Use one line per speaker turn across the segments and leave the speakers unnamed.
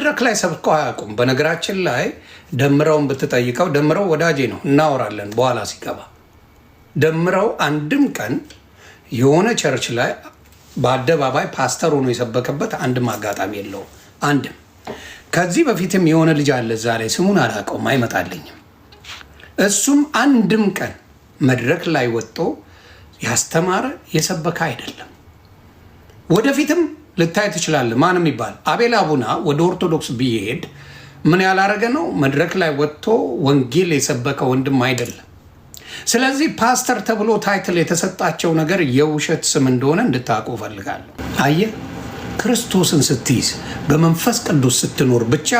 መድረክ ላይ ሰብከው አያውቁም። በነገራችን ላይ ደምረውን ብትጠይቀው ደምረው ወዳጄ ነው፣ እናወራለን በኋላ ሲገባ። ደምረው አንድም ቀን የሆነ ቸርች ላይ በአደባባይ ፓስተር ሆኖ የሰበከበት አንድም አጋጣሚ የለውም። አንድም ከዚህ በፊትም የሆነ ልጅ አለ እዛ ላይ ስሙን አላውቀውም፣ አይመጣልኝም። እሱም አንድም ቀን መድረክ ላይ ወጥቶ ያስተማረ የሰበከ አይደለም። ወደፊትም ልታይ ትችላለህ። ማንም ይባል አቤል አቡና ወደ ኦርቶዶክስ ቢሄድ ምን ያላረገ ነው? መድረክ ላይ ወጥቶ ወንጌል የሰበከ ወንድም አይደለም። ስለዚህ ፓስተር ተብሎ ታይትል የተሰጣቸው ነገር የውሸት ስም እንደሆነ እንድታውቁ እፈልጋለሁ። አየህ፣ ክርስቶስን ስትይዝ በመንፈስ ቅዱስ ስትኖር ብቻ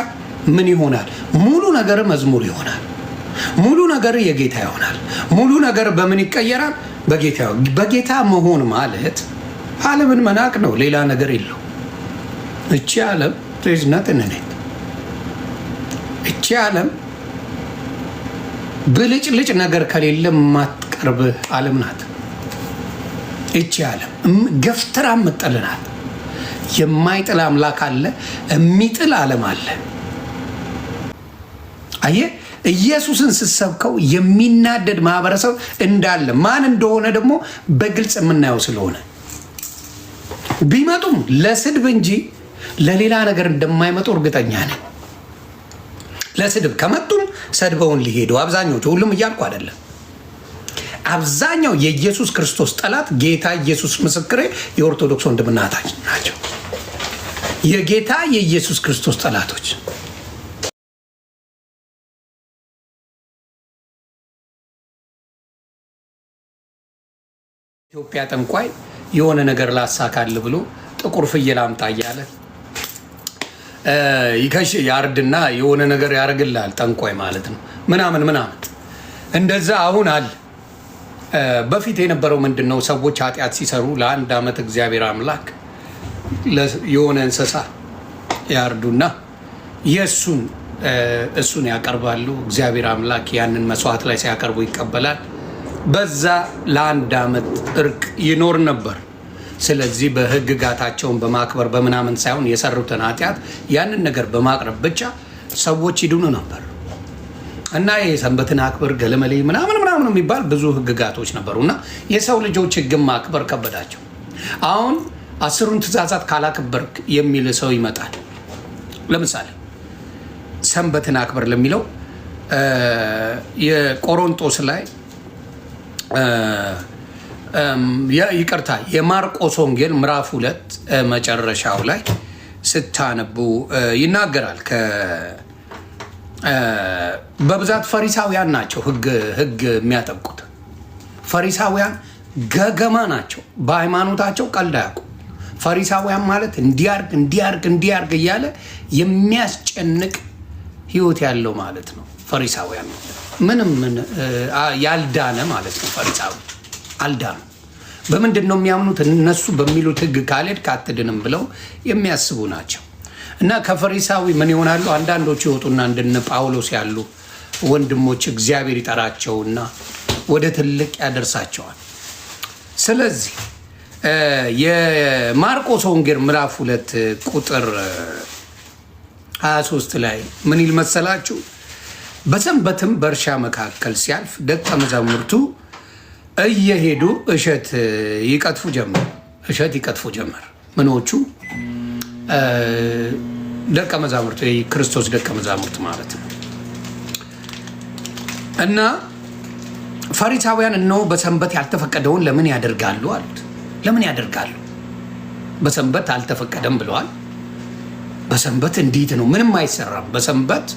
ምን ይሆናል? ሙሉ ነገር መዝሙር ይሆናል። ሙሉ ነገር የጌታ ይሆናል። ሙሉ ነገር በምን ይቀየራል? በጌታ። በጌታ መሆን ማለት ዓለምን መናቅ ነው። ሌላ ነገር የለው። እቺ ዓለም ትዝነት እንኔት እቺ ዓለም ብልጭልጭ ነገር ከሌለ ማትቀርብ ዓለም ናት። እቺ ዓለም ገፍትራ ምጥልናት። የማይጥል አምላክ አለ፣ የሚጥል ዓለም አለ። አየህ፣ ኢየሱስን ስትሰብከው የሚናደድ ማህበረሰብ እንዳለ ማን እንደሆነ ደግሞ በግልጽ የምናየው ስለሆነ ቢመጡም ለስድብ እንጂ ለሌላ ነገር እንደማይመጡ እርግጠኛ ነን። ለስድብ ከመጡም ሰድበውን ሊሄዱ አብዛኞቹ፣ ሁሉም እያልኩ አይደለም። አብዛኛው የኢየሱስ ክርስቶስ ጠላት ጌታ ኢየሱስ ምስክሬ የኦርቶዶክስ ወንድምና እህቶች ናቸው። የጌታ የኢየሱስ ክርስቶስ ጠላቶች ኢትዮጵያ ጠንቋይ የሆነ ነገር ላሳካል ብሎ ጥቁር ፍየል አምጣ እያለ ይከሽ ያርድና የሆነ ነገር ያደርግልሃል። ጠንቋይ ማለት ነው ምናምን ምናምን እንደዛ አሁን አለ። በፊት የነበረው ምንድነው? ሰዎች ኃጢአት ሲሰሩ ለአንድ ዓመት እግዚአብሔር አምላክ የሆነ እንስሳ ያርዱና እሱን ያቀርባሉ። እግዚአብሔር አምላክ ያንን መስዋዕት ላይ ሲያቀርቡ ይቀበላል። በዛ ለአንድ ዓመት እርቅ ይኖር ነበር። ስለዚህ በህግጋታቸውን በማክበር በምናምን ሳይሆን የሰሩትን ኃጢአት ያንን ነገር በማቅረብ ብቻ ሰዎች ይድኑ ነበር። እና የሰንበትን አክብር ገለመሌ ምናምን ምናምን የሚባል ብዙ ህግጋቶች ነበሩ። እና የሰው ልጆች ህግን ማክበር ከበዳቸው። አሁን 10ሩን ትእዛዛት ካላከበርክ የሚል ሰው ይመጣል። ለምሳሌ ሰንበትን አክብር ለሚለው የቆሮንቶስ ላይ ይቅርታ የማርቆስ ወንጌል ምዕራፍ 2 መጨረሻው ላይ ስታነቡ ይናገራል። በብዛት ፈሪሳውያን ናቸው ህግ የሚያጠብቁት። ፈሪሳውያን ገገማ ናቸው። በሃይማኖታቸው ቀልድ አያውቁም። ፈሪሳውያን ማለት እንዲያርግ እያለ የሚያስጨንቅ ህይወት ያለው ማለት ነው። ፈሪሳውያን ምንም ያልዳነ ማለት ነው። ፈሪሳዊ አልዳኑ። በምንድን ነው የሚያምኑት? እነሱ በሚሉት ህግ ካልሄድክ አትድንም ብለው የሚያስቡ ናቸው። እና ከፈሪሳዊ ምን ይሆናሉ? አንዳንዶቹ ይወጡና እንደነ ጳውሎስ ያሉ ወንድሞች እግዚአብሔር ይጠራቸውና ወደ ትልቅ ያደርሳቸዋል። ስለዚህ የማርቆስ ወንጌል ምዕራፍ 2 ቁጥር 23 ላይ ምን ይል መሰላችሁ? በሰንበትም በእርሻ መካከል ሲያልፍ ደቀ መዛሙርቱ እየሄዱ እሸት ይቀጥፉ ጀመር። ምኖቹ? ደቀ መዛሙርት፣ የክርስቶስ ደቀ መዛሙርት ማለት ነው። እና ፈሪሳውያን እነሆ በሰንበት ያልተፈቀደውን ለምን ያደርጋሉ አሉት። ለምን ያደርጋሉ? በሰንበት አልተፈቀደም ብለዋል። በሰንበት እንዴት ነው? ምንም አይሰራም በሰንበት።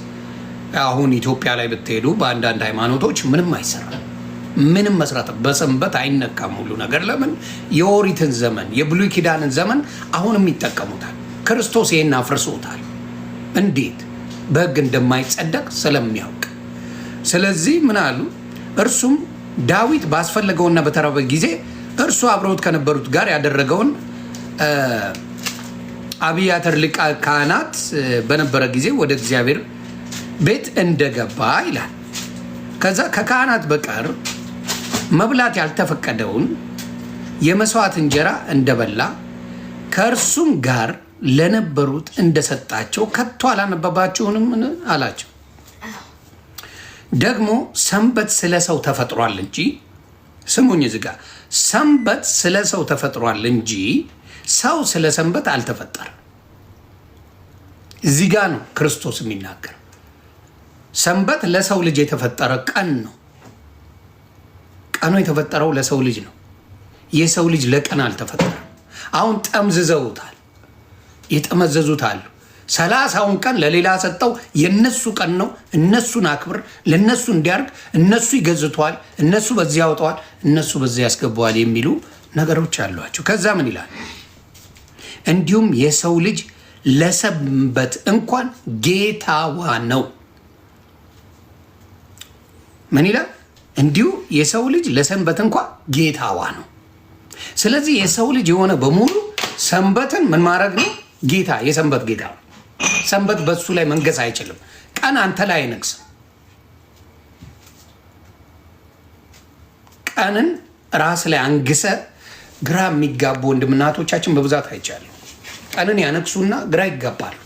አሁን ኢትዮጵያ ላይ ብትሄዱ በአንዳንድ ሃይማኖቶች ምንም አይሰራም። ምንም መስራት በሰንበት አይነካም ሁሉ ነገር። ለምን? የኦሪትን ዘመን የብሉይ ኪዳንን ዘመን አሁንም ይጠቀሙታል። ክርስቶስ ይሄን አፍርሶታል። እንዴት? በሕግ እንደማይጸደቅ ስለሚያውቅ። ስለዚህ ምን አሉ? እርሱም ዳዊት ባስፈለገውና በተራበ ጊዜ እርሱ አብረውት ከነበሩት ጋር ያደረገውን አብያተር ሊቀ ካህናት በነበረ ጊዜ ወደ እግዚአብሔር ቤት እንደገባ ይላል። ከዛ ከካህናት በቀር መብላት ያልተፈቀደውን የመስዋዕት እንጀራ እንደበላ ከእርሱም ጋር ለነበሩት እንደሰጣቸው ከቶ አላነበባችሁንም አላቸው። ደግሞ ሰንበት ስለ ሰው ተፈጥሯል እንጂ ስሙኝ፣ እዚህ ጋር ሰንበት ስለ ሰው ተፈጥሯል እንጂ ሰው ስለ ሰንበት አልተፈጠረም። እዚህ ጋር ነው ክርስቶስ የሚናገር። ሰንበት ለሰው ልጅ የተፈጠረ ቀን ነው። ቀኑ የተፈጠረው ለሰው ልጅ ነው። የሰው ልጅ ለቀን አልተፈጠረም። አሁን ጠምዝዘውታል፣ የጠመዘዙታል። 30ውን ቀን ለሌላ ሰጠው። የነሱ ቀን ነው፣ እነሱን አክብር፣ ለነሱ እንዲያርግ፣ እነሱ ይገዝቷል፣ እነሱ በዚህ ያወጣዋል፣ እነሱ በዚህ ያስገባዋል የሚሉ ነገሮች አሏቸው። ከዛ ምን ይላል? እንዲሁም የሰው ልጅ ለሰንበት እንኳን ጌታዋ ነው። ምን ይላል? እንዲሁ የሰው ልጅ ለሰንበት እንኳን ጌታዋ ነው። ስለዚህ የሰው ልጅ የሆነ በሙሉ ሰንበትን ምን ማድረግ ነው? ጌታ፣ የሰንበት ጌታ ነው። ሰንበት በሱ ላይ መንገስ አይችልም። ቀን አንተ ላይ አይነግስም። ቀንን ራስ ላይ አንግሰ ግራ የሚጋቡ ወንድምናቶቻችን በብዛት አይቻለሁ። ቀንን ያነግሱና ግራ ይጋባሉ።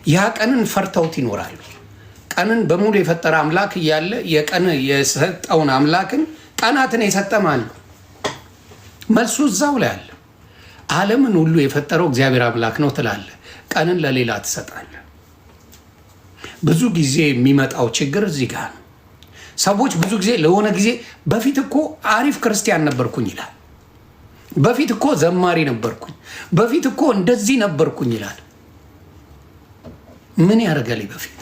ያ ቀንን ፈርተውት ይኖራሉ። ቀንን በሙሉ የፈጠረ አምላክ እያለ የቀን የሰጠውን አምላክን ቀናትን የሰጠ ማን ነው? መልሱ እዛው ላይ አለ። ዓለምን ሁሉ የፈጠረው እግዚአብሔር አምላክ ነው ትላለ፣ ቀንን ለሌላ ትሰጣለ። ብዙ ጊዜ የሚመጣው ችግር እዚህ ጋር ነው። ሰዎች ብዙ ጊዜ ለሆነ ጊዜ በፊት እኮ አሪፍ ክርስቲያን ነበርኩኝ ይላል። በፊት እኮ ዘማሪ ነበርኩኝ፣ በፊት እኮ እንደዚህ ነበርኩኝ ይላል። ምን ያደርጋል? በፊት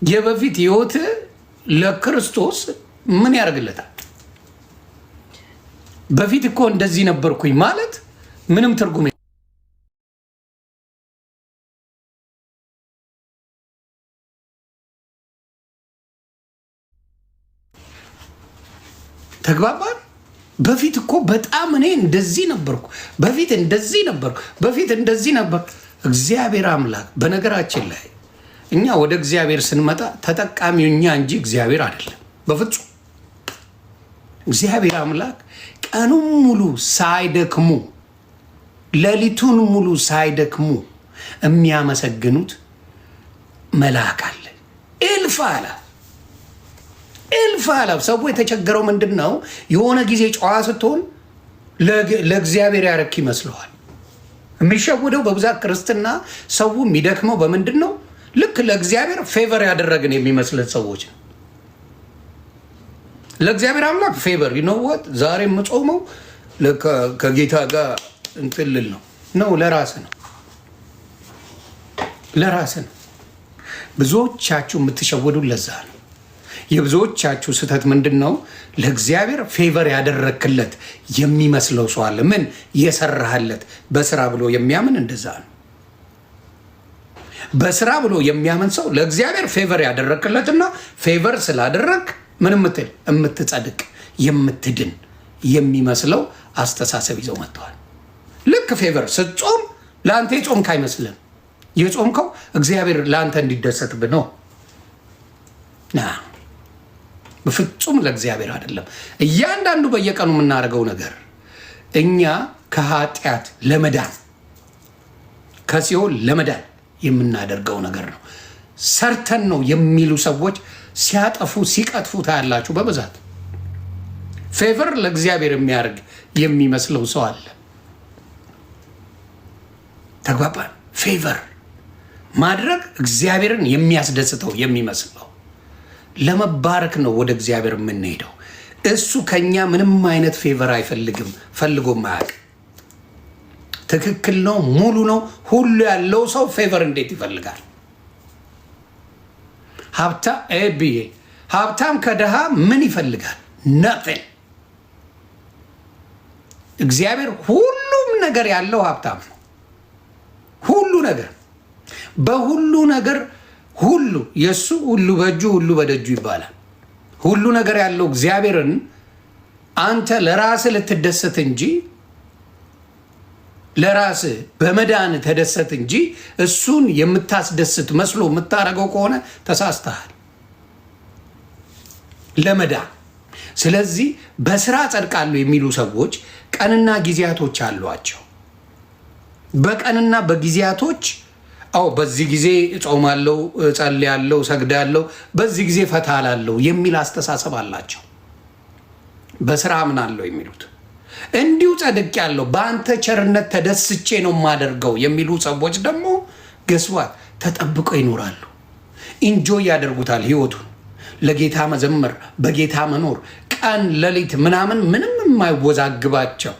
የበፊት ህይወት ለክርስቶስ ምን ያደርግለታል? በፊት እኮ እንደዚህ ነበርኩኝ ማለት ምንም ትርጉም ተግባባን። በፊት እኮ በጣም እኔ እንደዚህ ነበርኩ፣ በፊት እንደዚህ ነበርኩ፣ በፊት እንደዚህ ነበር። እግዚአብሔር አምላክ በነገራችን ላይ እኛ ወደ እግዚአብሔር ስንመጣ ተጠቃሚው እኛ እንጂ እግዚአብሔር አይደለም። በፍጹም እግዚአብሔር አምላክ ቀኑን ሙሉ ሳይደክሙ ሌሊቱን ሙሉ ሳይደክሙ የሚያመሰግኑት መልአክ አለ። እልፍ አላፍ ሰው የተቸገረው ምንድን ነው? የሆነ ጊዜ ጨዋ ስትሆን ለእግዚአብሔር ያረክ ይመስለዋል። የሚሸውደው በብዛት ክርስትና ሰው የሚደክመው በምንድን ነው? ልክ ለእግዚአብሔር ፌቨር ያደረግን የሚመስለን ሰዎች ነው። ለእግዚአብሔር አምላክ ፌቨር ይነወት ዛሬ የምጾመው ከጌታ ጋር እንትልል ነው ለራስ ነው። ብዙዎቻችሁ የምትሸወዱ ለዛ ነው። የብዙዎቻችሁ ስህተት ምንድን ነው? ለእግዚአብሔር ፌቨር ያደረክለት የሚመስለው ሰው አለ። ምን የሰራህለት በስራ ብሎ የሚያምን እንደዛ ነው። በስራ ብሎ የሚያምን ሰው ለእግዚአብሔር ፌቨር ያደረክለትና ፌቨር ስላደረግ ምን ምትል የምትጸድቅ የምትድን የሚመስለው አስተሳሰብ ይዘው መጥተዋል። ልክ ፌቨር ስትጾም ለአንተ የጾምክ አይመስልም። የጾምከው እግዚአብሔር ለአንተ እንዲደሰትብህ ነው። በፍጹም ለእግዚአብሔር አይደለም። እያንዳንዱ በየቀኑ የምናደርገው ነገር እኛ ከኃጢአት ለመዳን ከሲኦል ለመዳን የምናደርገው ነገር ነው። ሰርተን ነው የሚሉ ሰዎች ሲያጠፉ ሲቀጥፉ ታያላችሁ በብዛት። ፌቨር ለእግዚአብሔር የሚያደርግ የሚመስለው ሰው አለ። ተግባባን? ፌቨር ማድረግ እግዚአብሔርን የሚያስደስተው የሚመስለው ለመባረክ ነው ወደ እግዚአብሔር የምንሄደው። እሱ ከኛ ምንም አይነት ፌቨር አይፈልግም፣ ፈልጎም አያውቅም። ትክክል ነው፣ ሙሉ ነው፣ ሁሉ ያለው ሰው ፌቨር እንዴት ይፈልጋል? ሀብታም ከድሃ ምን ይፈልጋል? ነፍን። እግዚአብሔር ሁሉም ነገር ያለው ሀብታም ነው። ሁሉ ነገር በሁሉ ነገር ሁሉ የሱ ሁሉ በእጁ ሁሉ በደጁ ይባላል። ሁሉ ነገር ያለው እግዚአብሔርን አንተ ለራስህ ልትደሰት እንጂ ለራስህ በመዳን ተደሰት እንጂ እሱን የምታስደስት መስሎ የምታደርገው ከሆነ ተሳስተሃል። ለመዳን ስለዚህ በስራ ጸድቃሉ የሚሉ ሰዎች ቀንና ጊዜያቶች አሏቸው። በቀንና በጊዜያቶች በዚህ ጊዜ እጾማለሁ፣ እጸልያለሁ፣ ሰግዳለሁ፣ በዚህ ጊዜ ፈታ እላለሁ የሚል አስተሳሰብ አላቸው። በስራ አምናለሁ የሚሉት እንዲሁ ጸድቄያለሁ፣ በአንተ ቸርነት ተደስቼ ነው የማደርገው የሚሉ ሰዎች ደግሞ ገስዋት ተጠብቀው ይኖራሉ። ኢንጆይ ያደርጉታል ህይወቱን። ለጌታ መዘመር፣ በጌታ መኖር፣ ቀን ሌሊት ምናምን ምንም የማይወዛግባቸው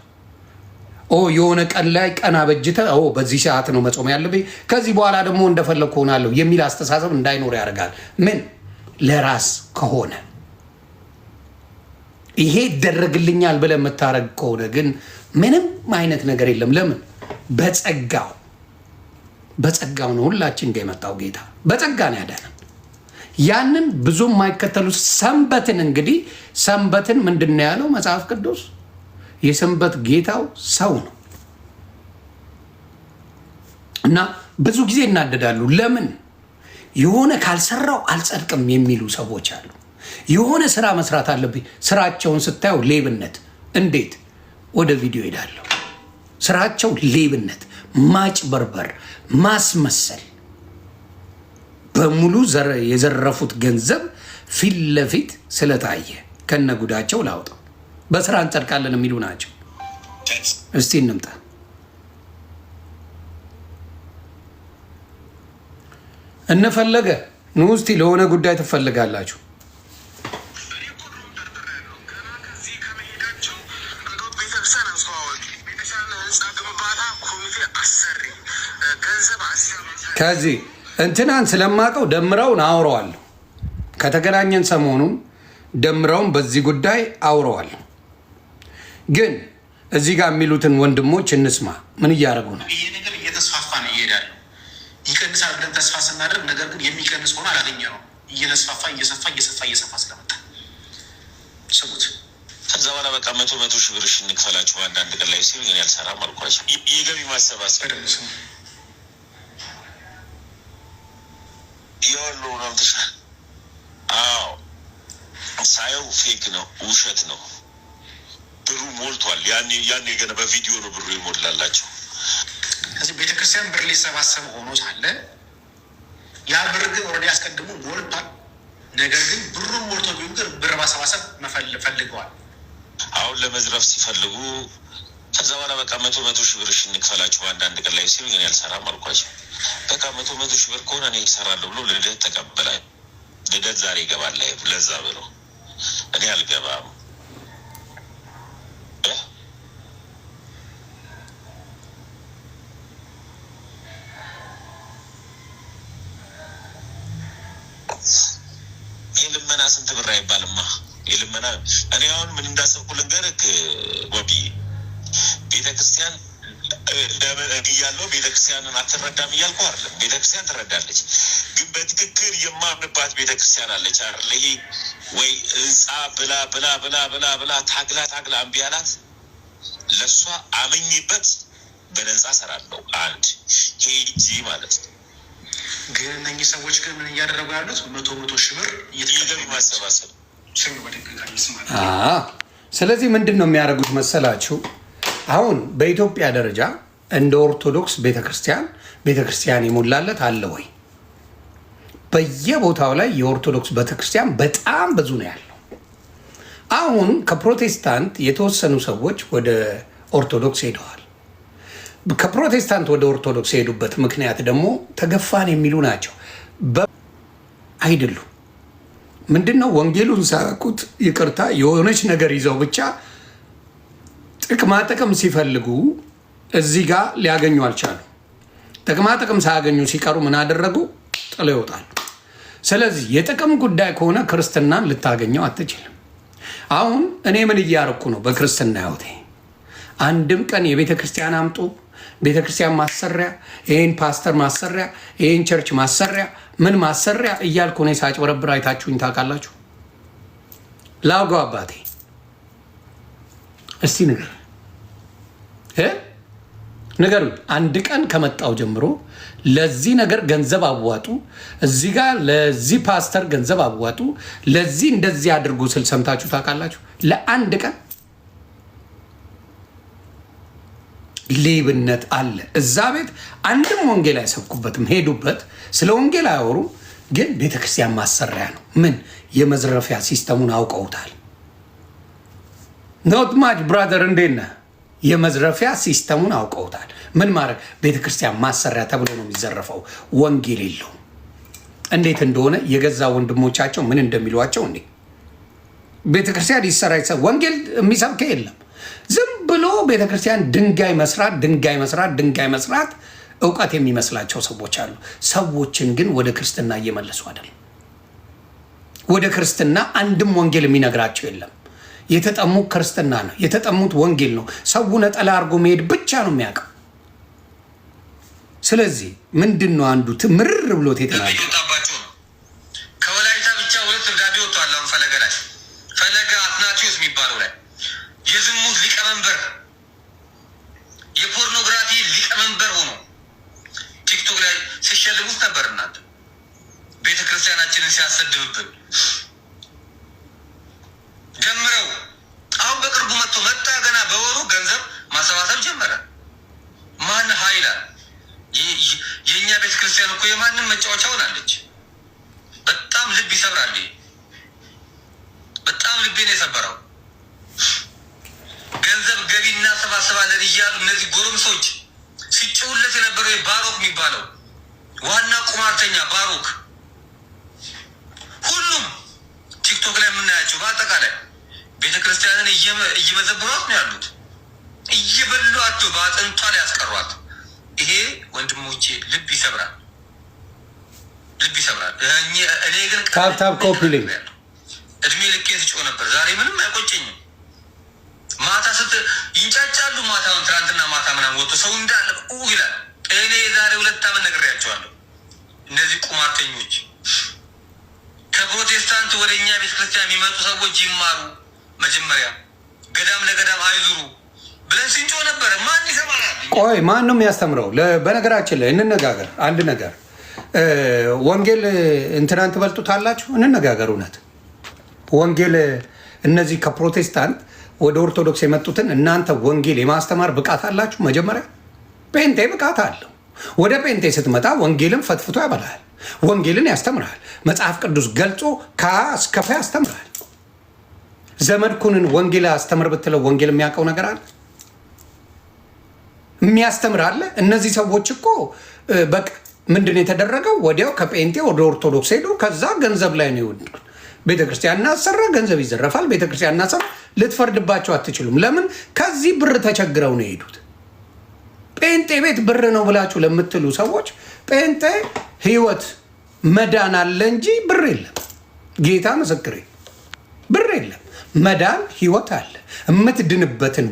የሆነ ቀን ላይ ቀን አበጅተ በዚህ ሰዓት ነው መጾም ያለብኝ ከዚህ በኋላ ደግሞ እንደፈለግኩ ሆናለሁ የሚል አስተሳሰብ እንዳይኖር ያደርጋል። ምን ለራስ ከሆነ ይሄ ይደረግልኛል ብለህ የምታረግ ከሆነ ግን ምንም አይነት ነገር የለም። ለምን? በጸጋው ነው ሁላችን ጋር የመጣው ጌታ በጸጋ ነው ያዳነን። ያንን ብዙ የማይከተሉት ሰንበትን እንግዲህ ሰንበትን ምንድን ነው ያለው መጽሐፍ ቅዱስ? የሰንበት ጌታው ሰው ነው። እና ብዙ ጊዜ እናደዳሉ። ለምን? የሆነ ካልሰራው አልጸድቅም የሚሉ ሰዎች አሉ። የሆነ ስራ መስራት አለብኝ። ስራቸውን ስታየው ሌብነት። እንዴት? ወደ ቪዲዮ ሄዳለሁ። ስራቸው ሌብነት፣ ማጭበርበር፣ ማስመሰል። በሙሉ የዘረፉት ገንዘብ ፊት ለፊት ስለታየ ከነጉዳቸው ላውጣው በስራ እንጸድቃለን የሚሉ ናቸው። እስቲ እንምጣ። እነፈለገ ኑ እስቲ ለሆነ ጉዳይ ትፈልጋላችሁ። ከዚህ እንትናን ስለማቀው ደምረውን አውረዋለሁ። ከተገናኘን ሰሞኑን ደምረውን በዚህ ጉዳይ አውረዋለሁ። ግን እዚህ ጋር የሚሉትን ወንድሞች እንስማ። ምን እያደረጉ ነው?
ይሄ ነገር እየተስፋፋ ነው ይሄዳል። ይቀንሳል ብለን ተስፋ ስናደርግ ነገር ግን የሚቀንስ ሆኖ አላገኘነውም። እየተስፋፋ እየሰፋ ስለመጣ ስሙት። ከዛ በኋላ በቃ መቶ ሺህ ብር እንክፈላችሁ አንዳንድ ቀን ላይ ሲሉ ግን ያልሰራም አልኳቸው። የገቢ ማሰባሰብ የወሎ ነው ተሻል። አዎ ሳየው ፌክ ነው፣ ውሸት ነው። ብሩ ሞልቷል። ያኔ ገና በቪዲዮ ነው ብሩ ይሞላላቸው። እዚህ ቤተክርስቲያን ብር ሊሰባሰብ ሆኖ ሳለ ያ ብር ግን ኦልሬዲ አስቀድሞ ሞልቷል። ነገር ግን ብሩን ሞልቶ ቢሆን ግን ብር ማሰባሰብ ፈልገዋል። አሁን ለመዝረፍ ሲፈልጉ ከዛ በኋላ በቃ መቶ ሺህ ብር እንክፈላችሁ አንዳንድ ቀን ላይ ሲሉ ግን ያልሰራም አልኳቸው። በቃ መቶ ሺህ ብር ከሆነ እኔ ይሰራለሁ ብሎ ልደት ተቀበለ። ልደት ዛሬ ይገባል ላይ ለዛ ብሎ እኔ አልገባም። የልመና ስንት ብር አይባልማ። የልመና እኔ አሁን ምን እንዳሰብኩ ልንገርህ ወቢ ቤተክርስቲያን እያለው ቤተክርስቲያንን አትረዳም እያልኩ አይደለም። ቤተክርስቲያን ትረዳለች፣ ግን በትክክል የማምንባት ቤተክርስቲያን አለች አይደል? ይሄ ወይ ህንፃ ብላ ታግላ እምቢ አላት። ለእሷ አመኝበት በነፃ እሰራለሁ አንድ ሄጂ ማለት ነው። ግን እነኚህ ሰዎች ግን ምን እያደረጉ ያሉት መቶ ሺህ ብር የገቢ ማሰባሰብ።
ስለዚህ ምንድን ነው የሚያደርጉት መሰላችሁ? አሁን በኢትዮጵያ ደረጃ እንደ ኦርቶዶክስ ቤተክርስቲያን የሞላለት አለ ወይ? በየቦታው ላይ የኦርቶዶክስ ቤተክርስቲያን በጣም ብዙ ነው ያለው። አሁን ከፕሮቴስታንት የተወሰኑ ሰዎች ወደ ኦርቶዶክስ ሄደዋል። ከፕሮቴስታንት ወደ ኦርቶዶክስ የሄዱበት ምክንያት ደግሞ ተገፋን የሚሉ ናቸው። አይደሉም። ምንድነው? ወንጌሉን ሳያውቁት ይቅርታ የሆነች ነገር ይዘው ብቻ ጥቅም ሲፈልጉ እዚህ ጋር ሊያገኙ አልቻሉ። ጥቅም ሳያገኙ ሲቀሩ ምን አደረጉ? ጥለው ይወጣሉ። ስለዚህ የጥቅም ጉዳይ ከሆነ ክርስትናን ልታገኘው አትችልም። አሁን እኔ ምን እያረኩ ነው? በክርስትና ህይወቴ አንድም ቀን የቤተ ክርስቲያን አምጡ፣ ቤተ ክርስቲያን ማሰሪያ፣ ይህን ፓስተር ማሰሪያ፣ ይህን ቸርች ማሰሪያ፣ ምን ማሰሪያ እያልኩ እኔ ሳጭበረብር አይታችሁኝ ታውቃላችሁ? ላውጋው አባቴ እስቲ ንገሩኝ። አንድ ቀን ከመጣው ጀምሮ ለዚህ ነገር ገንዘብ አዋጡ፣ እዚህ ጋር ለዚህ ፓስተር ገንዘብ አዋጡ፣ ለዚህ እንደዚህ አድርጉ ስል ሰምታችሁ ታውቃላችሁ? ለአንድ ቀን ሌብነት አለ እዛ ቤት። አንድም ወንጌል አይሰብኩበትም፣ ሄዱበት ስለ ወንጌል አያወሩም። ግን ቤተክርስቲያን ማሰሪያ ነው። ምን የመዝረፊያ ሲስተሙን አውቀውታል። ኖት ማች ብራዘር እንዴት ነህ? የመዝረፊያ ሲስተሙን አውቀውታል። ምን ማድረግ ቤተክርስቲያን ማሰሪያ ተብሎ ነው የሚዘረፈው። ወንጌል የለውም። እንዴት እንደሆነ የገዛ ወንድሞቻቸው ምን እንደሚሏቸው እንዴ ቤተክርስቲያን ይሰራ ወንጌል የሚሰብከ የለም። ዝም ብሎ ቤተክርስቲያን ድንጋይ መስራት እውቀት የሚመስላቸው ሰዎች አሉ። ሰዎችን ግን ወደ ክርስትና እየመለሱ አይደለም። ወደ ክርስትና አንድም ወንጌል የሚነግራቸው የለም። የተጠሙት ክርስትና ነው፣ የተጠሙት ወንጌል ነው። ሰው ነጠላ አድርጎ መሄድ ብቻ ነው የሚያውቀው። ስለዚህ ምንድን ነው አንዱ ትምርር ብሎት የተናገረው
ከወላይታ ብቻ 2 ደብዳቤ ወጥቷል። አሁን ፈለገ አትናቴዎስ የሚባለው ላይ የዝሙት ሊቀመንበር የፖርኖግራፊ ሊቀመንበር ሆኖ ቲክቶክ ላይ ሲሸልሙት ነበር። እናንተ ቤተክርስቲያናችንን ሲያሰድብብን ጀምረው አሁን በቅርቡ መጣ ገና በወሩ ገንዘብ ማሰባሰብ ጀመረ። ማን ኃይላ የእኛ ቤተክርስቲያን እኮ የማንም መጫወቻ ሆናለች። በጣም ልብ ይሰብራል። በጣም ልቤን የሰበረው ገንዘብ ገቢ እናሰባስባለን እያሉ እነዚህ ጎረምሶች ሲጨውለት የነበረው ባሮክ የሚባለው ዋና ቁማርተኛ ባሮክ፣ ሁሉም ቲክቶክ ላይ የምናያቸው በአጠቃላይ ቤተክርስቲያንን እየመዘብሯት ነው ያሉት። እየበሏቸው በአጥንቷ ላይ ያስቀሯት። ይሄ ወንድሞቼ ልብ ይሰብራል። እኔ ግን
ታፕ ኮፒሊንግ
እድሜ ልኬ ስጮህ ነበር። ዛሬ ምንም አይቆጨኝም። ማታ ይንጫጫሉ። ማታውን ትናንትና ማታ ምናምን ወጥቶ ሰው እንዳለ ይላል። እኔ የዛሬ 2 ዓመት ነግሬያቸዋለሁ። እነዚህ ቁማርተኞች ከፕሮቴስታንት ወደ እኛ ቤተክርስቲያን የሚመጡ ሰዎች ይማሩ፣ መጀመሪያ ገዳም ለገዳም አይዙሩ ብለን ስንጮህ ነበር። ማን ይሰማናል?
ቆይ ማን ነው የሚያስተምረው? በነገራችን ላይ እንነጋገር። አንድ ነገር ወንጌል እንትናን ትበልጡታላችሁ። እንነጋገር። እውነት ወንጌል እነዚህ ከፕሮቴስታንት ወደ ኦርቶዶክስ የመጡትን እናንተ ወንጌል የማስተማር ብቃት አላችሁ? መጀመሪያ ጴንጤ ብቃት አለው። ወደ ጴንጤ ስትመጣ ወንጌልን ፈትፍቶ ያበላል። ወንጌልን ያስተምራል። መጽሐፍ ቅዱስ ገልጾ ከ እስከ ፍ ያስተምራል። ዘመድኩንን ወንጌል አስተምር ብትለው ወንጌል የሚያውቀው ነገር አለ? የሚያስተምር አለ? እነዚህ ሰዎች እኮ በቃ ምንድን የተደረገው ወዲያው ከጴንጤ ወደ ኦርቶዶክስ ሄዱ። ከዛ ገንዘብ ላይ ነው ይወዱት። ቤተክርስቲያን እናሰራ፣ ገንዘብ ይዘረፋል። ቤተክርስቲያን እናሰራ፣ ልትፈርድባቸው አትችሉም። ለምን? ከዚህ ብር ተቸግረው ነው የሄዱት። ጴንጤ ቤት ብር ነው ብላችሁ ለምትሉ ሰዎች ጴንጤ ህይወት መዳን አለ እንጂ ብር የለም። ጌታ ምስክሬ፣ ብር የለም። መዳን ህይወት አለ። የምትድንበትን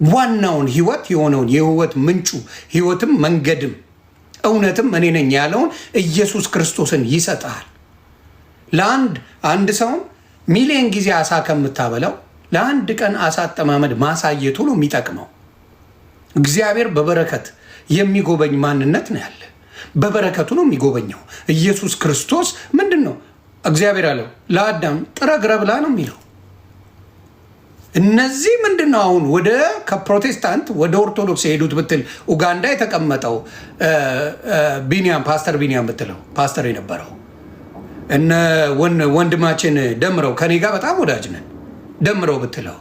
ዋናውን ህይወት የሆነውን የህይወት ምንጩ ህይወትም መንገድም እውነትም እኔ ነኝ ያለውን ኢየሱስ ክርስቶስን ይሰጣል። አንድ ሰውን ሚሊዮን ጊዜ አሳ ከምታበላው ለአንድ ቀን አሳ አጠማመድ ማሳየቱ ነው የሚጠቅመው። እግዚአብሔር በበረከት የሚጎበኝ ማንነት ነው ያለ። በበረከቱ ነው የሚጎበኘው። ኢየሱስ ክርስቶስ ምንድን ነው እግዚአብሔር አለው ለአዳም ጥረግረ ብላ ነው የሚለው። እነዚህ ምንድን ነው አሁን ወደ ከፕሮቴስታንት ወደ ኦርቶዶክስ የሄዱት ብትል ኡጋንዳ የተቀመጠው ቢኒያም ፓስተር ቢኒያም ብትለው ፓስተር የነበረው እነ ወንድማችን ደምረው ከኔ ጋር በጣም ወዳጅ ነን። ደምረው ብትለው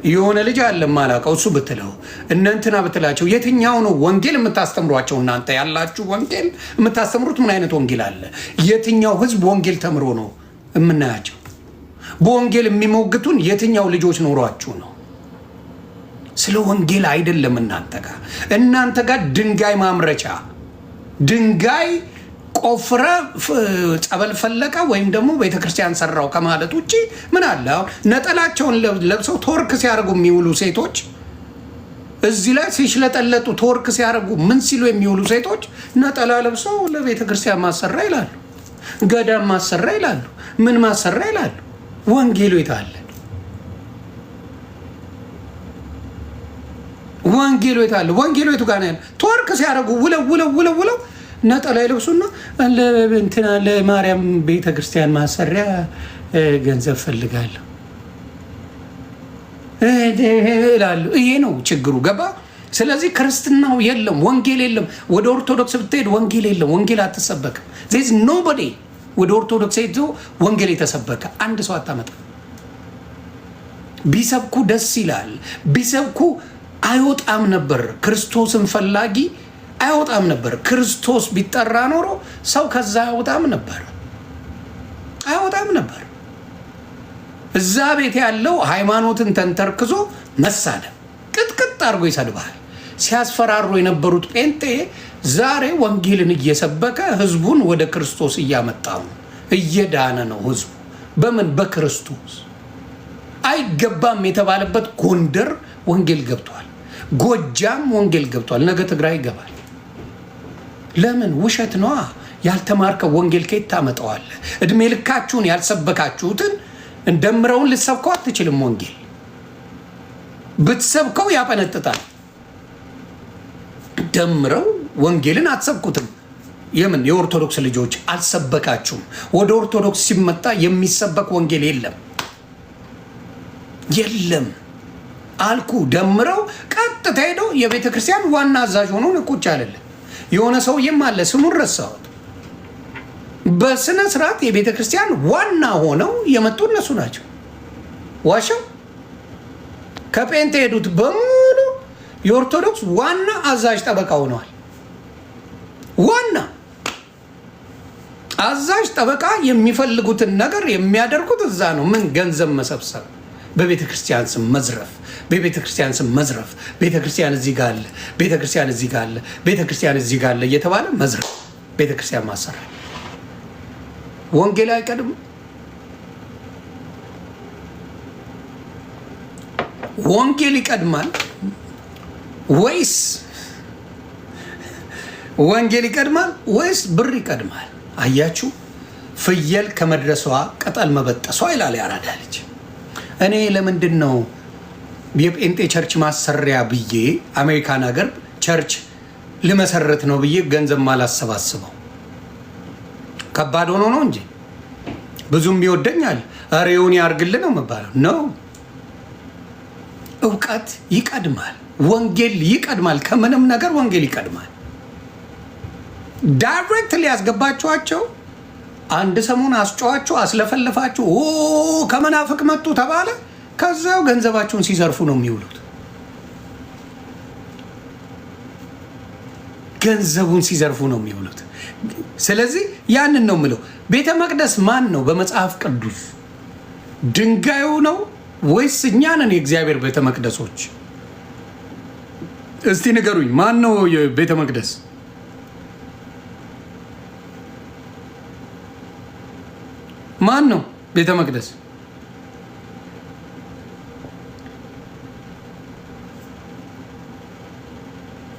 የሆነ ልጅ አለ ማላውቀው እሱ ብትለው እነ እንትና ብትላቸው የትኛው ነው ወንጌል የምታስተምሯቸው? እናንተ ያላችሁ ወንጌል የምታስተምሩት ምን አይነት ወንጌል አለ? የትኛው ህዝብ ወንጌል ተምሮ ነው የምናያቸው? በወንጌል የሚሞግቱን የትኛው ልጆች ኖሯችሁ ነው? ስለ ወንጌል አይደለም። እናንተ ጋር ድንጋይ ማምረቻ ድንጋይ ቆፍረ ጸበል ፈለቀ ወይም ደግሞ ቤተክርስቲያን ሰራው ከማለት ውጪ ምን አለ? ነጠላቸውን ለብሰው ቶርክ ሲያደርጉ የሚውሉ ሴቶች እዚህ ላይ ሲሽለጠለጡ ቶርክ ሲያደርጉ ምን ሲሉ የሚውሉ ሴቶች ነጠላ ለብሰው ለቤተክርስቲያን ማሰራ ይላሉ፣ ገዳም ማሰራ ይላሉ፣ ምን ማሰራ ይላሉ። ወንጌሉ የታለ? ወንጌሉ የታለ? ወንጌሉ የቱ ጋር ነው ያለ? ቶርክ ሲያደርጉ ውለው ነጠላ ይለብሱና ለእንትና ለማርያም ቤተክርስቲያን ማሰሪያ ገንዘብ ፈልጋለሁ። እላለሁ። ይሄ ነው ችግሩ። ገባ? ስለዚህ ክርስትናው የለም፣ ወንጌል የለም። ወደ ኦርቶዶክስ ብትሄድ ወንጌል የለም፣ ወንጌል አትሰበክም። ዜዝ ኖበዲ ወደ ኦርቶዶክስ ሄዶ ወንጌል የተሰበከ አንድ ሰው አታመጣ። ቢሰብኩ ደስ ይላል፣ ቢሰብኩ አይወጣም ነበር። ክርስቶስን ፈላጊ አይወጣም ነበር። ክርስቶስ ቢጠራ ኖሮ ሰው ከዛ አይወጣም ነበር፣ አይወጣም ነበር። እዛ ቤት ያለው ሃይማኖትን ተንተርክዞ መሳደብ፣ ቅጥቅጥ አድርጎ ይሰድባል። ሲያስፈራሩ የነበሩት ጴንጤ ዛሬ ወንጌልን እየሰበከ ህዝቡን ወደ ክርስቶስ እያመጣ ነው። እየዳነ ነው ህዝቡ። በምን? በክርስቶስ። አይገባም የተባለበት ጎንደር ወንጌል ገብቷል፣ ጎጃም ወንጌል ገብቷል፣ ነገ ትግራይ ይገባል። ለምን? ውሸት ነዋ። ያልተማርከው ወንጌል ከየት ታመጣዋለህ? እድሜ ልካችሁን ያልሰበካችሁትን እንደምረውን ልትሰብከው አትችልም። ወንጌል ብትሰብከው ያፈነጥጣል። ደምረው ወንጌልን አትሰብኩትም። የምን? የኦርቶዶክስ ልጆች አልሰበካችሁም። ወደ ኦርቶዶክስ ሲመጣ የሚሰበክ ወንጌል የለም፣ የለም አልኩ። ደምረው ቀጥታ ሄደው የቤተ ክርስቲያን ዋና አዛዥ ሆኖ ቁጭ አለለ። የሆነ ሰውዬም አለ፣ ስሙን ረሳሁት። በስነ ስርዓት የቤተ ክርስቲያን ዋና ሆነው የመጡ እነሱ ናቸው። ዋሻው ከጴንጤ ሄዱት በሙሉ የኦርቶዶክስ ዋና አዛዥ ጠበቃ ሆነዋል። ዋና አዛዥ ጠበቃ፣ የሚፈልጉትን ነገር የሚያደርጉት እዛ ነው። ምን? ገንዘብ መሰብሰብ፣ በቤተ ክርስቲያን ስም መዝረፍ፣ በቤተ ክርስቲያን ስም መዝረፍ። ቤተ ክርስቲያን እዚህ ጋር አለ፣ ቤተ ክርስቲያን እዚህ ጋር አለ፣ ቤተ ክርስቲያን እዚህ ጋር አለ እየተባለ መዝረፍ፣ ቤተ ክርስቲያን ማሰራት። ወንጌል አይቀድም? ወንጌል ይቀድማል ወይስ ወንጌል ይቀድማል ወይስ ብር ይቀድማል? አያችሁ፣ ፍየል ከመድረሷ ቅጠል መበጠሷ ይላል ያራዳ ልጅ። እኔ ለምንድን ነው የጴንጤ ቸርች ማሰሪያ ብዬ አሜሪካን ሀገር ቸርች ልመሰረት ነው ብዬ ገንዘብ ማላሰባስበው? ከባድ ሆኖ ነው እንጂ ብዙም ይወደኛል። አሬውን ያርግልን ነው መባለው ነው። እውቀት ይቀድማል፣ ወንጌል ይቀድማል። ከምንም ነገር ወንጌል ይቀድማል። ዳይሬክት ሊያስገባችኋቸው አንድ ሰሞን አስጨዋችሁ፣ አስለፈለፋችሁ፣ ከመናፍቅ መጡ ተባለ። ከዛው ገንዘባችሁን ሲዘርፉ ነው የሚውሉት። ገንዘቡን ሲዘርፉ ነው የሚውሉት። ስለዚህ ያንን ነው የምለው። ቤተ መቅደስ ማን ነው በመጽሐፍ ቅዱስ? ድንጋዩ ነው ወይስ እኛ ነን የእግዚአብሔር ቤተ መቅደሶች? እስቲ ንገሩኝ፣ ማን ነው የቤተ መቅደስ? ማን ነው ቤተ መቅደስ?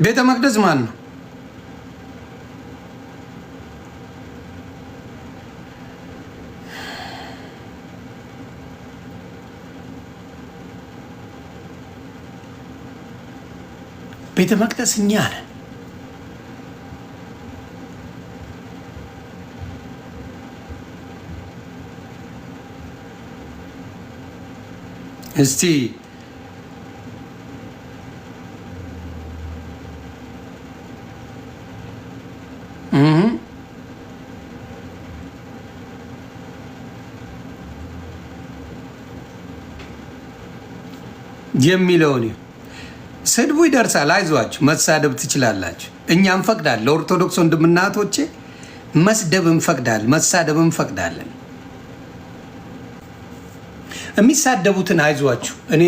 ቤተ መቅደስ ማን ነው? ቤተ መቅደስ እኛ ነን። እስቲ የሚለውን ስድቡ ይደርሳል። አይዟችሁ፣ መሳደብ ትችላላችሁ። እኛ እንፈቅዳለን። ለኦርቶዶክስ ወንድምና እህቶቼ መስደብ እንፈቅዳለን፣ መሳደብ እንፈቅዳለን። የሚሳደቡትን አይዟችሁ፣ እኔ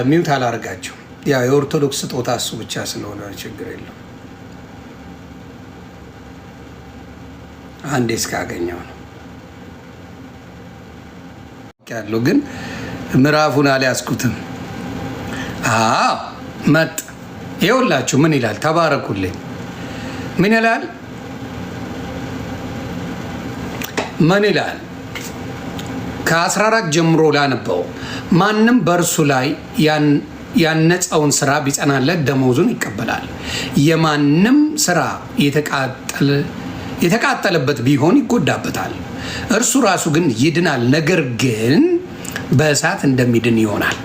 ሚውት አላደርጋቸው። ያው የኦርቶዶክስ ስጦታ እሱ ብቻ ስለሆነ ችግር የለው። አንዴ እስካገኘው ነው ያለው፣ ግን ምዕራፉን አልያዝኩትም። መጥ ይኸውላችሁ ምን ይላል? ተባረኩልኝ። ምን ይላል? ምን ይላል? ከ14 ጀምሮ ላነበው። ማንም በእርሱ ላይ ያነጸውን ስራ ቢጸናለት ደመወዙን ይቀበላል። የማንም ስራ የተቃጠለበት ቢሆን ይጎዳበታል። እርሱ ራሱ ግን ይድናል፣ ነገር ግን በእሳት እንደሚድን ይሆናል።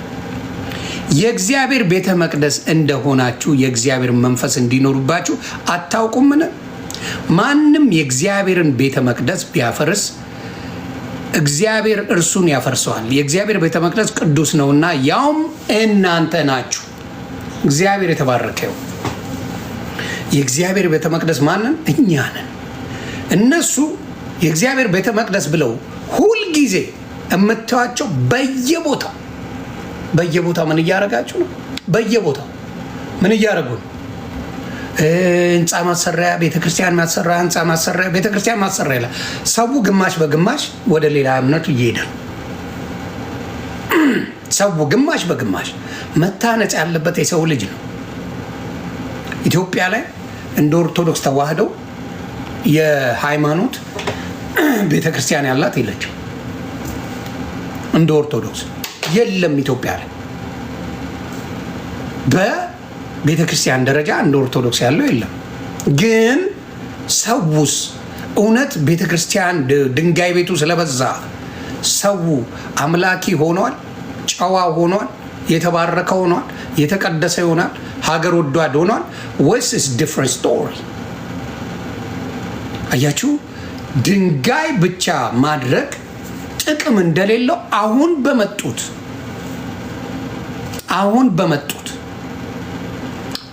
የእግዚአብሔር ቤተ መቅደስ እንደሆናችሁ የእግዚአብሔር መንፈስ እንዲኖርባችሁ አታውቁምን? ማንም የእግዚአብሔርን ቤተ መቅደስ ቢያፈርስ እግዚአብሔር እርሱን ያፈርሰዋል። የእግዚአብሔር ቤተ መቅደስ ቅዱስ ነውና ያውም እናንተ ናችሁ። እግዚአብሔር የተባረከው። የእግዚአብሔር ቤተ መቅደስ ማንን? እኛ ነን። እነሱ የእግዚአብሔር ቤተ መቅደስ ብለው ሁልጊዜ የምታዩዋቸው በየቦታው ምን እያደረጋችሁ ነው? በየቦታው ምን እያደረጉ ነው? ህንፃ ማሰሪያ፣ ቤተክርስቲያን ማሰሪያ፣ ህንፃ ማሰሪያ፣ ቤተክርስቲያን ማሰሪያ ይላል። ሰው ግማሽ በግማሽ ወደ ሌላ እምነቱ እየሄደ ነው። ሰው ግማሽ በግማሽ መታነጽ ያለበት የሰው ልጅ ነው። ኢትዮጵያ ላይ እንደ ኦርቶዶክስ ተዋህደው የሃይማኖት ቤተክርስቲያን ያላት የለችም። እንደ ኦርቶዶክስ የለም ኢትዮጵያ ላይ። በቤተክርስቲያን ደረጃ እንደ ኦርቶዶክስ ያለው የለም። ግን ሰውስ እውነት ቤተክርስቲያን ድንጋይ ቤቱ ስለበዛ ሰው አምላኪ ሆኗል? ጨዋ ሆኗል? የተባረከ ሆኗል? የተቀደሰ ይሆናል? ሀገር ወዷድ ሆኗል? ወይስ ኢትስ ዲፍረንት ስቶሪ? አያችሁ፣ ድንጋይ ብቻ ማድረግ ጥቅም እንደሌለው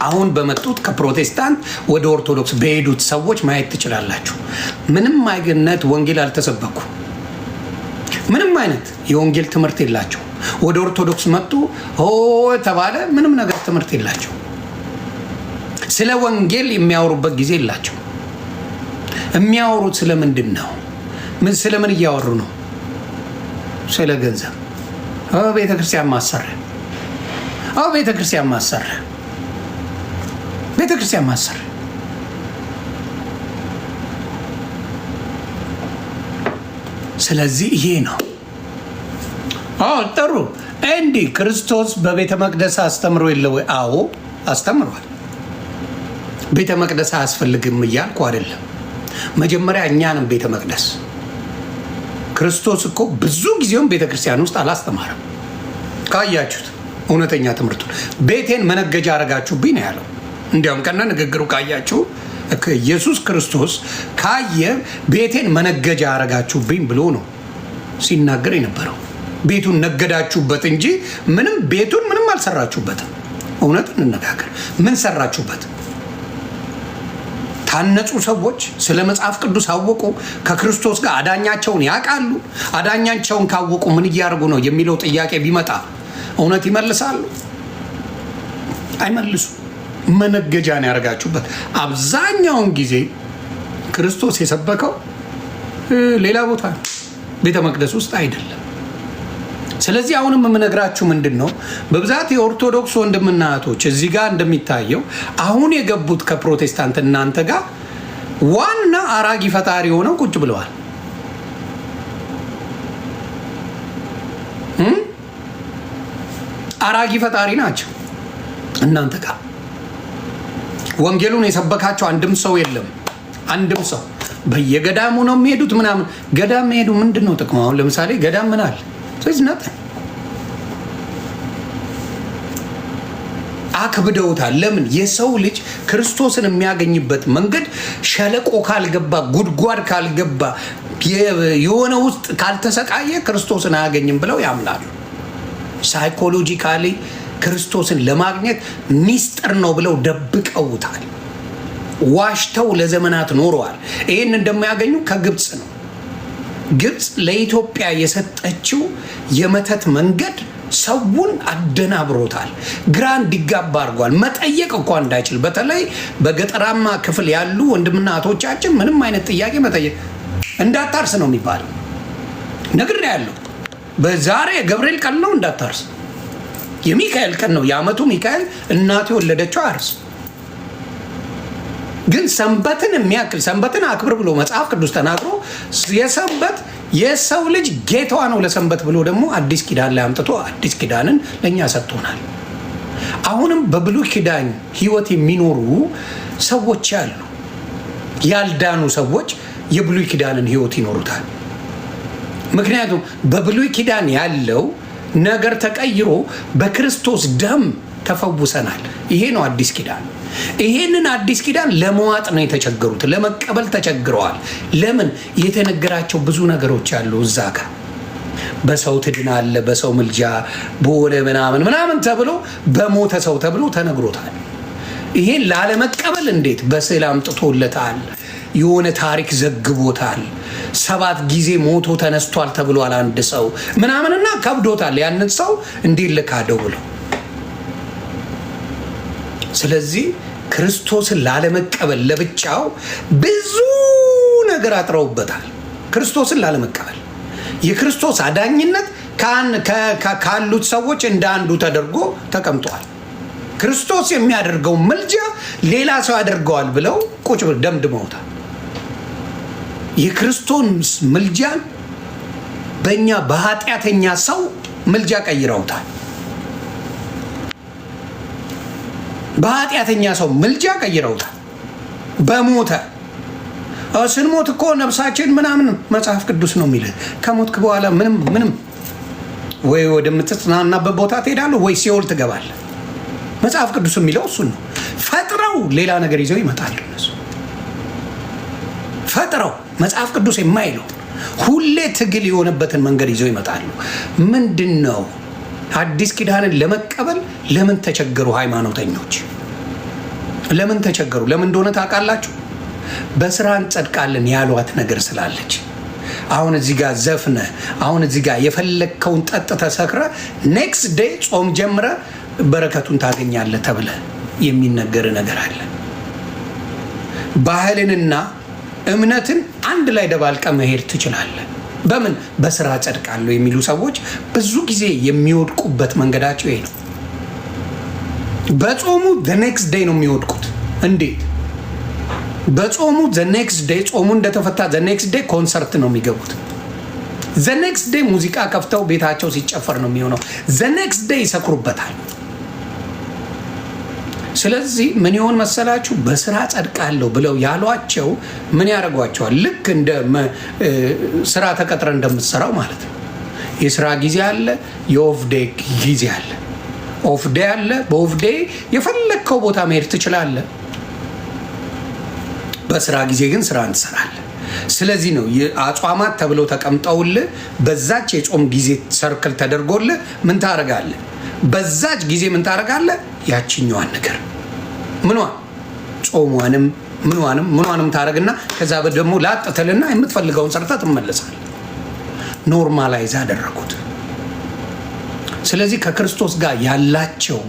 አሁን በመጡት ከፕሮቴስታንት ወደ ኦርቶዶክስ በሄዱት ሰዎች ማየት ትችላላችሁ። ምንም አይነት ወንጌል አልተሰበኩ፣ ምንም አይነት የወንጌል ትምህርት የላቸው። ወደ ኦርቶዶክስ መጡ ተባለ፣ ምንም ነገር ትምህርት የላቸው። ስለ ወንጌል የሚያወሩበት ጊዜ የላቸው። የሚያወሩት ስለምንድን ነው? ስለምን እያወሩ ነው? ስለ ገንዘብ። ቤተክርስቲያን ማሰሪያ፣ ቤተክርስቲያን ማሰሪያ፣ ቤተክርስቲያን ማሰሪያ። ስለዚህ ይሄ ነው። ጥሩ። እንዲህ ክርስቶስ በቤተ መቅደስ አስተምሮ የለ ወይ? አዎ አስተምሯል። ቤተ መቅደስ አያስፈልግም እያልኩ አይደለም። መጀመሪያ እኛንም ቤተ መቅደስ። ክርስቶስ እኮ ብዙ ጊዜውን ቤተ ክርስቲያን ውስጥ አላስተማረም። ካያችሁት እውነተኛ ትምህርቱን ቤቴን መነገጃ አረጋችሁብኝ ነው ያለው። እንዲያውም ቀና ንግግሩ ካያችሁ ኢየሱስ ክርስቶስ ካየ ቤቴን መነገጃ አረጋችሁብኝ ብሎ ነው ሲናገር የነበረው። ቤቱን ነገዳችሁበት እንጂ ቤቱን ምንም አልሰራችሁበትም። እውነት እንነጋገር፣ ምን ሰራችሁበት? ታነጹ ሰዎች ስለ መጽሐፍ ቅዱስ አወቁ፣ ከክርስቶስ ጋር አዳኛቸውን ያውቃሉ። አዳኛቸውን ካወቁ ምን እያደረጉ ነው የሚለው ጥያቄ ቢመጣ እውነት ይመልሳሉ? አይመልሱ። መነገጃን ያደርጋችሁበት። አብዛኛውን ጊዜ ክርስቶስ የሰበከው ሌላ ቦታ ነው፣ ቤተ መቅደስ ውስጥ አይደለም። ስለዚህ አሁንም የምነግራችሁ ምንድን ነው፣ በብዛት የኦርቶዶክስ ወንድምና እህቶች እዚህ ጋር እንደሚታየው አሁን የገቡት ከፕሮቴስታንት እናንተ ጋር ዋና አራጊ ፈጣሪ ሆነው ቁጭ ብለዋል። አራጊ ፈጣሪ ናቸው እናንተ ጋር። ወንጌሉን የሰበካቸው አንድም ሰው የለም። አንድም ሰው በየገዳሙ ነው የሚሄዱት ምናምን። ገዳም መሄዱ ምንድን ነው ጥቅሙ? አሁን ለምሳሌ ገዳም ምን አለ? አክብደውታል። ለምን? የሰው ልጅ ክርስቶስን የሚያገኝበት መንገድ ሸለቆ ካልገባ፣ ጉድጓድ ካልገባ፣ የሆነ ውስጥ ካልተሰቃየ ክርስቶስን አያገኝም ብለው ያምናሉ። ሳይኮሎጂካሊ ክርስቶስን ለማግኘት ሚስጥር ነው ብለው ደብቀውታል። ዋሽተው ለዘመናት ኖረዋል። ይህን እንደሚያገኙ ከግብፅ ነው። ግብፅ ለኢትዮጵያ የሰጠችው የመተት መንገድ ሰውን አደናብሮታል፣ ግራ እንዲጋባ አድርጓል። መጠየቅ እንኳን እንዳይችል፣ በተለይ በገጠራማ ክፍል ያሉ ወንድምና እህቶቻችን ምንም አይነት ጥያቄ መጠየቅ እንዳታርስ ነው የሚባለው። ነግሬያለሁ። በዛሬ ገብርኤል ቀን ነው እንዳታርስ። የሚካኤል ቀን ነው፣ የዓመቱ ሚካኤል እናቱ የወለደችው አርስ። ግን ሰንበትን የሚያክል ሰንበትን አክብር ብሎ መጽሐፍ ቅዱስ ተናግሮ የሰንበት የሰው ልጅ ጌታዋ ነው ለሰንበት ብሎ ደግሞ አዲስ ኪዳን ላይ አምጥቶ አዲስ ኪዳንን ለእኛ ሰጥቶናል። አሁንም በብሉይ ኪዳን ህይወት የሚኖሩ ሰዎች ያሉ ያልዳኑ ሰዎች የብሉይ ኪዳንን ህይወት ይኖሩታል። ምክንያቱም በብሉይ ኪዳን ያለው ነገር ተቀይሮ በክርስቶስ ደም ተፈውሰናል። ይሄ ነው አዲስ ኪዳን። ይሄንን አዲስ ኪዳን ለመዋጥ ነው የተቸገሩት፣ ለመቀበል ተቸግረዋል። ለምን? የተነገራቸው ብዙ ነገሮች አሉ እዛ ጋር። በሰው ትድናለ፣ በሰው ምልጃ፣ በሆነ ምናምን ምናምን ተብሎ በሞተ ሰው ተብሎ ተነግሮታል። ይሄን ላለመቀበል እንዴት በስዕል አምጥቶለታል፣ የሆነ ታሪክ ዘግቦታል። 7 ጊዜ ሞቶ ተነስቷል ተብሏል አንድ ሰው ምናምንና ከብዶታል ያንን ሰው እንዴት ልካደው ብሎ። ስለዚህ ክርስቶስን ላለመቀበል ለብቻው ብዙ ነገር አጥረውበታል። ክርስቶስን ላለመቀበል የክርስቶስ አዳኝነት ካሉት ሰዎች እንደ አንዱ ተደርጎ ተቀምጧል። ክርስቶስ የሚያደርገው ምልጃ ሌላ ሰው ያደርገዋል ብለው ቁጭ ደምድመውታል። የክርስቶስ ምልጃን በእኛ በኃጢአተኛ ሰው ምልጃ ቀይረውታል። በኃጢአተኛ ሰው ምልጃ ቀይረውታል። በሞተ ስንሞት እኮ ነፍሳችን ምናምን መጽሐፍ ቅዱስ ነው የሚል ከሞትክ በኋላ ምንም ወይ ወደምትጽናናበት ቦታ ትሄዳለህ ወይ ሲኦል ትገባለህ። መጽሐፍ ቅዱስ የሚለው እሱን ነው። ፈጥረው ሌላ ነገር ይዘው ይመጣሉ። እነሱ ፈጥረው መጽሐፍ ቅዱስ የማይለው ሁሌ ትግል የሆነበትን መንገድ ይዘው ይመጣሉ። ምንድን ነው? አዲስ ኪዳንን ለመቀበል ለምን ተቸገሩ? ሃይማኖተኞች ለምን ተቸገሩ? ለምን እንደሆነ ታውቃላችሁ? በስራ እንጸድቃለን ያሏት ነገር ስላለች። አሁን እዚህ ጋር ዘፍነ፣ አሁን እዚህ ጋር የፈለግከውን ጠጥተ ሰክረ ኔክስት ዴይ ጾም ጀምረ በረከቱን ታገኛለህ ተብለ የሚነገር ነገር አለ። ባህልንና እምነትን አንድ ላይ ደባልቀ መሄድ ትችላለህ። በምን? በስራ ጸድቃለሁ የሚሉ ሰዎች ብዙ ጊዜ የሚወድቁበት መንገዳቸው ይሄ ነው። በጾሙ the next day ነው የሚወድቁት። እንዴት? በጾሙ the next day ጾሙ እንደተፈታ the next day ኮንሰርት ነው የሚገቡት። the next day ሙዚቃ ከፍተው ቤታቸው ሲጨፈር ነው የሚሆነው። the next day ይሰክሩበታል። ስለዚህ ምን ይሆን መሰላችሁ? በስራ ጸድቃለሁ ብለው ያሏቸው ምን ያደርጓቸዋል? ልክ እንደ ስራ ተቀጥረ እንደምትሰራው ማለት ነው። የስራ ጊዜ አለ፣ የኦፍ ዴይ ጊዜ አለ። ኦፍ ዴይ አለ። በኦፍ ዴይ የፈለግከው ቦታ መሄድ ትችላለህ። በስራ ጊዜ ግን ስራ ትሰራለህ። ስለዚህ ነው አጽዋማት ተብለው ተቀምጠውልህ በዛች የጾም ጊዜ ሰርክል ተደርጎልህ ምን ታደርጋለህ? በዛች ጊዜ ምን ታደርጋለህ? ያችኛዋን ነገር ምኗን ጾሟንም ምኗንም ታደርግና ከዛ ደግሞ ላጥተልና የምትፈልገውን ሰርተህ ትመለሳለህ። ኖርማላይዝ አደረጉት። ስለዚህ ከክርስቶስ ጋር ያላቸው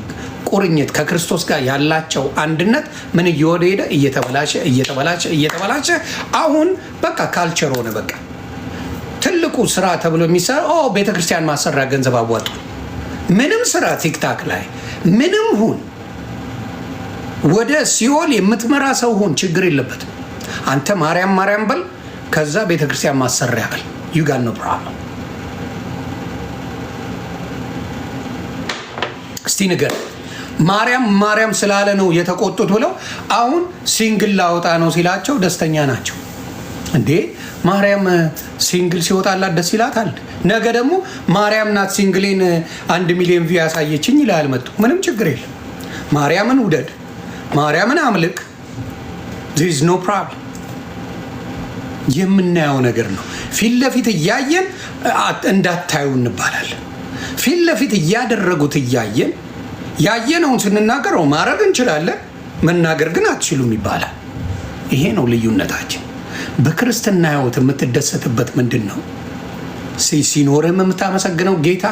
ቁርኝት፣ ከክርስቶስ ጋር ያላቸው አንድነት ምን እየወደ ሄደ? እየተበላሸ አሁን በቃ ካልቸር ሆነ። በቃ ትልቁ ስራ ተብሎ የሚሰራ ቤተክርስቲያን ማሰራ ገንዘብ አዋጡ። ምንም ስራ ቲክታክ ላይ ምንም ሁን፣ ወደ ሲኦል የምትመራ ሰው ሁን፣ ችግር የለበትም። አንተ ማርያም በል፣ ከዛ ቤተክርስቲያን ማሰሪያ በል። you got no problem። እስቲ ንገር፣ ማርያም ስላለ ነው የተቆጡት ብለው አሁን ሲንግል ላወጣ ነው ሲላቸው ደስተኛ ናቸው እንዴ? ማርያም ሲንግል ሲወጣላት ደስ ይላታል። ነገ ደግሞ ማርያም ናት ሲንግሌን 1 ሚሊዮን ቪው ያሳየችኝ ይላል መጡ። ምንም ችግር የለም። ማርያምን ውደድ፣ ማርያምን አምልክ። there is no problem። የምናየው ነገር ነው። ፊት ለፊት እያየን እንዳታዩ እንባላለን። ፊት ለፊት እያደረጉት እያየን ያየነውን ስንናገረው ማድረግ እንችላለን፣ መናገር ግን አትችሉም ይባላል። ይሄ ነው ልዩነታችን። በክርስትና ህይወት የምትደሰትበት ምንድን ነው? ሲኖርም የምታመሰግነው ጌታ፣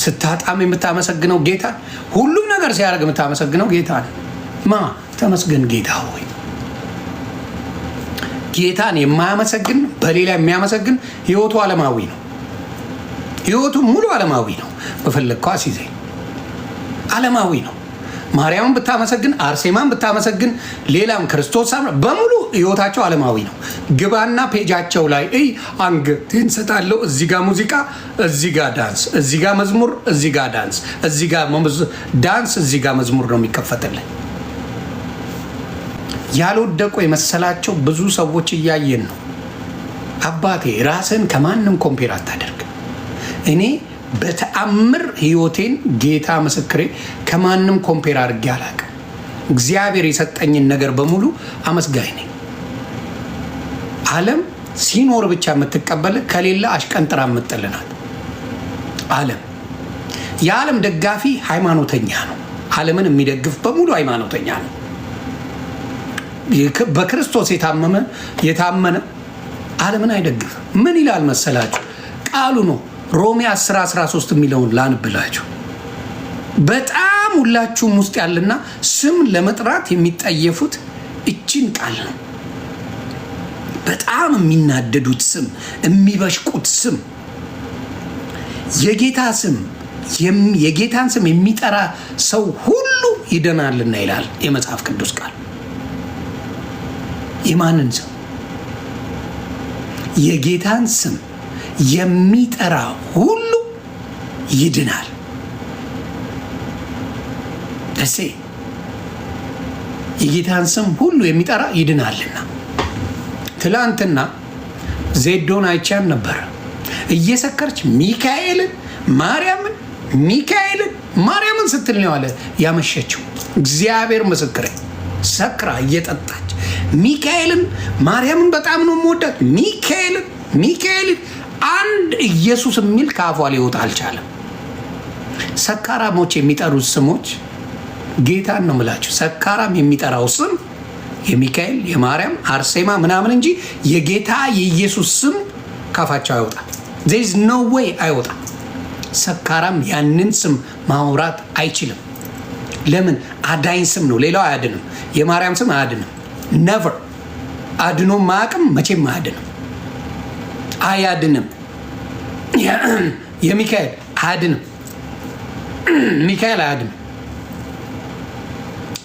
ስታጣም የምታመሰግነው ጌታ፣ ሁሉም ነገር ሲያደርግ የምታመሰግነው ጌታ ነው። ተመስገን ጌታ ሆይ። ጌታን የማያመሰግን በሌላ የሚያመሰግን ህይወቱ ዓለማዊ ነው። ህይወቱ ሙሉ ዓለማዊ ነው። በፈለግከው አስይዘኝ፣ ዓለማዊ ነው። ማርያምን ብታመሰግን፣ አርሴማን ብታመሰግን፣ ሌላም ክርስቶስ በሙሉ ህይወታቸው ዓለማዊ ነው። ግባና ፔጃቸው ላይ አንገቴን ሰጣለሁ፣ እዚህ ጋር ሙዚቃ፣ እዚህ ጋር ዳንስ፣ እዚህ ጋር መዝሙር፣ እዚህ ጋር ዳንስ፣ እዚህ ጋር ዳንስ፣ እዚህ ጋር መዝሙር ነው የሚከፈትልን። ያልወደቁ የመሰላቸው ብዙ ሰዎች እያየን ነው። አባቴ ራስን ከማንም ኮምፔር አታደርግ። እኔ በተአምር ህይወቴን ጌታ ምስክሬ ከማንም ኮምፔር አድርጌ አላውቅም። እግዚአብሔር የሰጠኝን ነገር በሙሉ አመስጋኝ ነኝ። ዓለም ሲኖር ብቻ የምትቀበል ከሌለ አሽቀንጥራ የምጥልናት ዓለም። የዓለም ደጋፊ ሃይማኖተኛ ነው። ዓለምን የሚደግፍ በሙሉ ሃይማኖተኛ ነው። በክርስቶስ የታመነ ዓለምን አይደግፍም። ምን ይላል መሰላችሁ? ቃሉ ነው። ሮሜ 10:13 የሚለውን ላንብላችሁ። በጣም ሁላችሁም ውስጥ ያለና ስም ለመጥራት የሚጠየፉት እችን ቃል ነው። በጣም የሚናደዱት ስም፣ የሚበሽቁት ስም፣ የጌታን ስም የሚጠራ ሰው ሁሉ ይድናልና ይላል የመጽሐፍ ቅዱስ ቃል። የማንን ስም? የጌታን ስም የሚጠራ ሁሉ ይድናል። ደሴ የጌታን ስም ሁሉ የሚጠራ ይድናልና። ትላንትና ዜዶን አይቻን ነበር እየሰከረች ሚካኤልን ማርያምን ስትል ነው አለ ያመሸችው። እግዚአብሔር ምስክሬ፣ ሰክራ እየጠጣች ሚካኤልን ማርያምን በጣም ነው የምወዳት። ሚካኤልን አንድ ኢየሱስ የሚል ከአፏ ሊወጣ አልቻለም። ሰካራሞች የሚጠሩት ስሞች ጌታን ነው የምላችሁ። ሰካራም የሚጠራው ስም የሚካኤል፣ የማርያም፣ አርሴማ ምናምን እንጂ የጌታ የኢየሱስ ስም ካፋቸው አይወጣም። there is no way አይወጣም። ሰካራም ያንን ስም ማውራት አይችልም። ለምን? አዳኝ ስም ነው። ሌላው አያድንም። የማርያም ስም አያድንም። never አድኖ ማቅም መቼም አያድንም። የሚካኤል አያድንም። ሚካኤል አያድንም።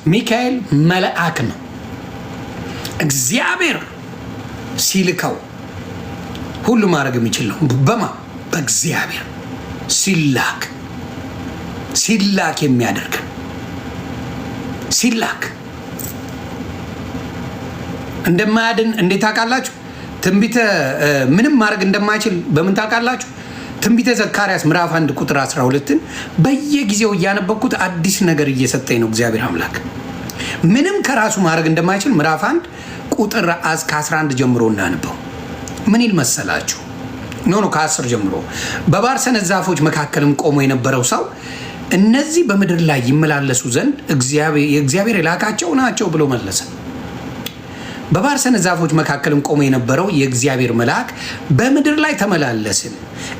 ሚካኤል መልአክ ነው። እግዚአብሔር ሲልከው ሁሉ ማድረግ የሚችል ነው። በእግዚአብሔር ሲላክ የሚያደርግ ሲላክ እንደማያድን እንዴት ታውቃላችሁ? ትንቢተ ምንም ማድረግ እንደማይችል በምን ታውቃላችሁ? ትንቢተ ዘካርያስ ምዕራፍ 1 ቁጥር 12ን በየጊዜው እያነበብኩት አዲስ ነገር እየሰጠኝ ነው እግዚአብሔር አምላክ። ምንም ከራሱ ማድረግ እንደማይችል ምዕራፍ 1 ቁጥር 11 ጀምሮ እናነበው። ምን ይል መሰላችሁ? ከ10 ጀምሮ በባርሰነት ዛፎች መካከልም ቆሞ የነበረው ሰው እነዚህ በምድር ላይ ይመላለሱ ዘንድ እግዚአብሔር የላካቸው ናቸው ብሎ መለሰ። በባርሰነት ዛፎች መካከልም ቆሞ የነበረው የእግዚአብሔር መልአክ በምድር ላይ ተመላለስን፣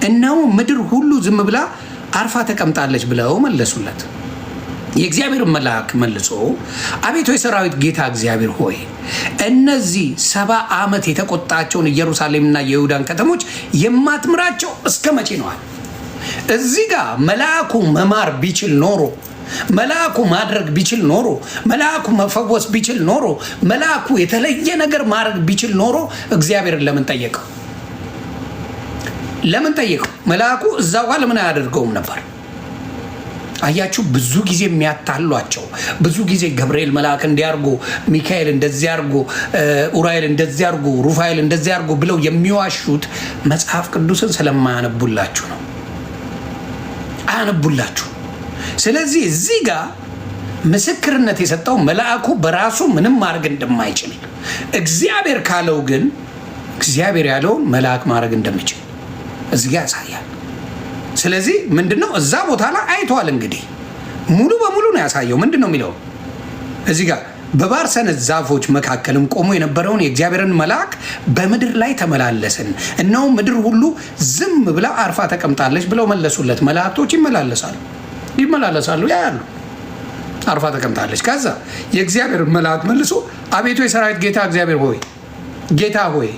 እነሆ ምድር ሁሉ ዝም ብላ አርፋ ተቀምጣለች ብለው መለሱለት። የእግዚአብሔር መልአክ መልሶ አቤቱ የሰራዊት ጌታ እግዚአብሔር ሆይ እነዚህ 70 ዓመት የተቆጣቸውን ኢየሩሳሌምና የይሁዳን ከተሞች የማትምራቸው እስከ መቼ ነው? እዚህ ጋር መልአኩ መማር ቢችል ኖሮ፣ መልአኩ ማድረግ ቢችል ኖሮ፣ መልአኩ መፈወስ ቢችል ኖሮ፣ መልአኩ የተለየ ነገር ማድረግ ቢችል ኖሮ እግዚአብሔርን ለምን ጠየቀው? መልአኩ እዛው ጋር ለምን አያደርገውም ነበር? አያችሁ፣ ብዙ ጊዜ የሚያታሏቸው፣ ብዙ ጊዜ ገብርኤል መልአክ እንዲያርጎ፣ ሚካኤል እንደዚህ አርጎ፣ ኡራኤል እንደዚህ አርጎ፣ ሩፋኤል እንደዚህ አርጎ ብለው የሚዋሹት መጽሐፍ ቅዱስን ስለማያነቡላችሁ ነው። አያነቡላችሁ። ስለዚህ እዚህ ጋር ምስክርነት የሰጠው መልአኩ በራሱ ምንም ማድረግ እንደማይችል፣ እግዚአብሔር ካለው ግን እግዚአብሔር ያለውን መልአክ ማድረግ እንደሚችል እዚህ ጋር ያሳያል። ስለዚህ ምንድነው እዛ ቦታ ላይ አይቷል። እንግዲህ ሙሉ በሙሉ ነው ያሳየው። ምንድነው የሚለው እዚህ ጋር በባርሰነት ዛፎች መካከልም ቆሞ የነበረውን የእግዚአብሔርን መልአክ በምድር ላይ ተመላለስን፣ እነሆ ምድር ሁሉ ዝም ብላ አርፋ ተቀምጣለች ብለው መለሱለት። መላእክቶች ይመላለሳሉ ያያሉ፣ አርፋ ተቀምጣለች። ከዛ የእግዚአብሔር መልአክ መልሶ አቤቱ የሰራዊት ጌታ እግዚአብሔር ሆይ ጌታ ሆይ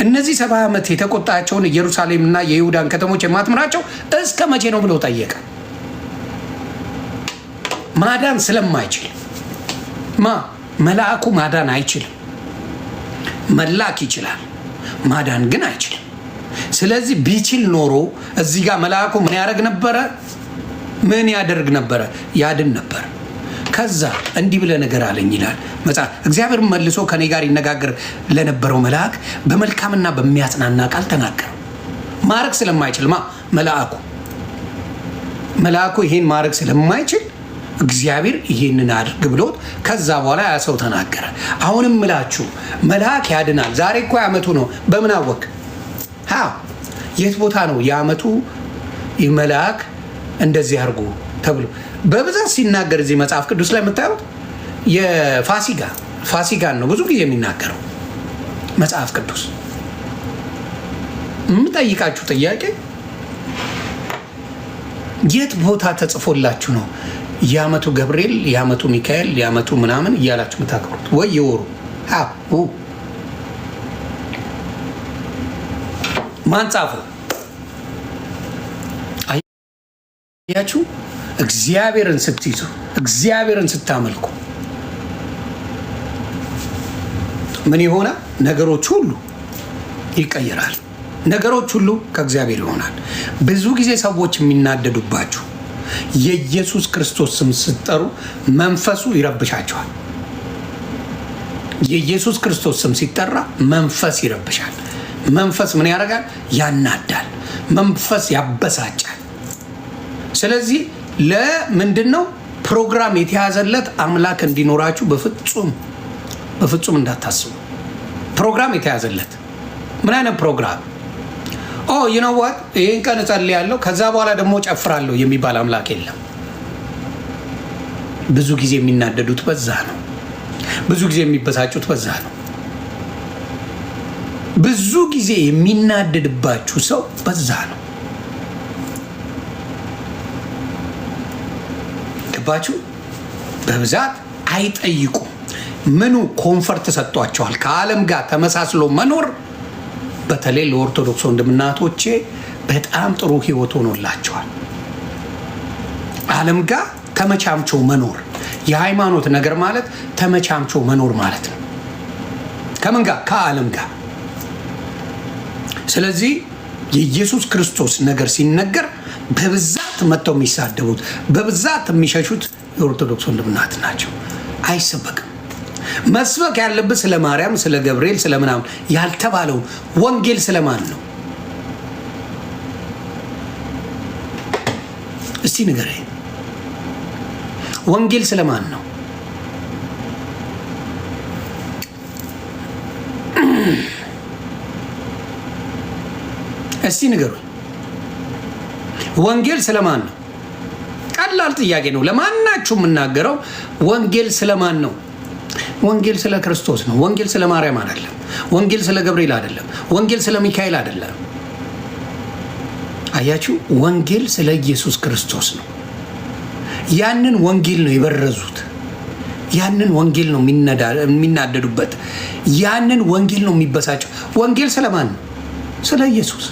እነዚህ 70 ዓመት የተቆጣቸውን ኢየሩሳሌምና የይሁዳን ከተሞች የማትምራቸው እስከ መቼ ነው ብሎ ጠየቀ። ማዳን ስለማይችል መልአኩ ማዳን አይችልም። መላክ ይችላል፣ ማዳን ግን አይችልም። ስለዚህ ቢችል ኖሮ እዚህ ጋር መልአኩ ምን ያደርግ ነበረ? ምን ያደርግ ነበረ? ያድን ነበር። ከዛ እንዲህ ብለ ነገር አለኝ ይላል መጽሐፍ። እግዚአብሔር መልሶ ከኔ ጋር ይነጋገር ለነበረው መልአክ በመልካምና በሚያጽናና ቃል ተናገረው። ማድረግ ስለማይችል መልአኩ ይሄን ማድረግ ስለማይችል እግዚአብሔር ይሄንን አድርግ ብሎት ከዛ በኋላ ያ ሰው ተናገረ። አሁንም ምላችሁ መልአክ ያድናል። ዛሬ እኮ የዓመቱ ነው። በምን አወቅ? የት ቦታ ነው የዓመቱ መልአክ እንደዚህ አድርጉ ተብሎ በብዛት ሲናገር እዚህ መጽሐፍ ቅዱስ ላይ የምታዩት ፋሲጋን ነው ብዙ ጊዜ የሚናገረው መጽሐፍ ቅዱስ። የምጠይቃችሁ ጥያቄ የት ቦታ ተጽፎላችሁ ነው የዓመቱ ገብርኤል፣ የዓመቱ ሚካኤል፣ የዓመቱ ምናምን እያላችሁ የምታከብሩት? ወይ የወሩ ማን ጻፈው? አያችሁ፣ እግዚአብሔርን ስትይዙ፣ እግዚአብሔርን ስታመልኩ ምን ይሆናል? ነገሮች ሁሉ ይቀየራል። ነገሮች ሁሉ ከእግዚአብሔር ይሆናል። ብዙ ጊዜ ሰዎች የሚናደዱባችሁ የኢየሱስ ክርስቶስ ስም ስትጠሩ መንፈሱ ይረብሻቸዋል። የኢየሱስ ክርስቶስ ስም ሲጠራ መንፈስ ይረብሻል። መንፈስ ምን ያደርጋል? ያናዳል። መንፈስ ያበሳጫል። ስለዚህ ለምንድን ነው ፕሮግራም የተያዘለት አምላክ እንዲኖራችሁ በፍጹም እንዳታስቡ። ፕሮግራም የተያዘለት ምን አይነት ፕሮግራም? ይነዋት ይህን ቀን እጸልያለሁ ከዛ በኋላ ደግሞ ጨፍራለሁ የሚባል አምላክ የለም። ብዙ ጊዜ የሚናደዱት በዛ ነው። ብዙ ጊዜ የሚበሳጩት በዛ ነው። ብዙ ጊዜ የሚናደድባችሁ ሰው በዛ ነው። ገባችሁ? በብዛት አይጠይቁም። ምኑ ኮንፈርት ሰጥቷቸዋል? ከዓለም ጋር ተመሳስሎ መኖር በተለይ ለኦርቶዶክስ ወንድምናቶቼ በጣም ጥሩ ህይወት ሆኖላቸዋል። ዓለም ጋር ተመቻምቸው መኖር፣ የሃይማኖት ነገር ማለት ተመቻምቸው መኖር ማለት ነው። ከምን ጋር? ከዓለም ጋር። ስለዚህ የኢየሱስ ክርስቶስ ነገር ሲነገር በብዛት መጥተው የሚሳደቡት በብዛት የሚሸሹት የኦርቶዶክስ ወንድምናት ናቸው። አይሰበክም። መስበክ ያለበት ስለ ማርያም፣ ስለ ገብርኤል፣ ስለ ምናምን ያልተባለው ወንጌል ስለማን ነው? እስቲ ንገረኝ። ወንጌል ስለማን ነው? እስቲ ንገሩኝ። ወንጌል ስለማን ነው? ቀላል ጥያቄ ነው። ለማናችሁ የምናገረው ወንጌል ስለማን ነው? ወንጌል ስለ ክርስቶስ ነው። ወንጌል ስለ ማርያም አይደለም። ወንጌል ስለ ገብርኤል አይደለም። ወንጌል ስለ ሚካኤል አይደለም። አያችሁ፣ ወንጌል ስለ ኢየሱስ ክርስቶስ ነው። ያንን ወንጌል ነው የበረዙት። ያንን ወንጌል ነው የሚናደዱበት። ያንን ወንጌል ነው የሚበሳጨው። ወንጌል ስለማን ነው? ስለ ኢየሱስ።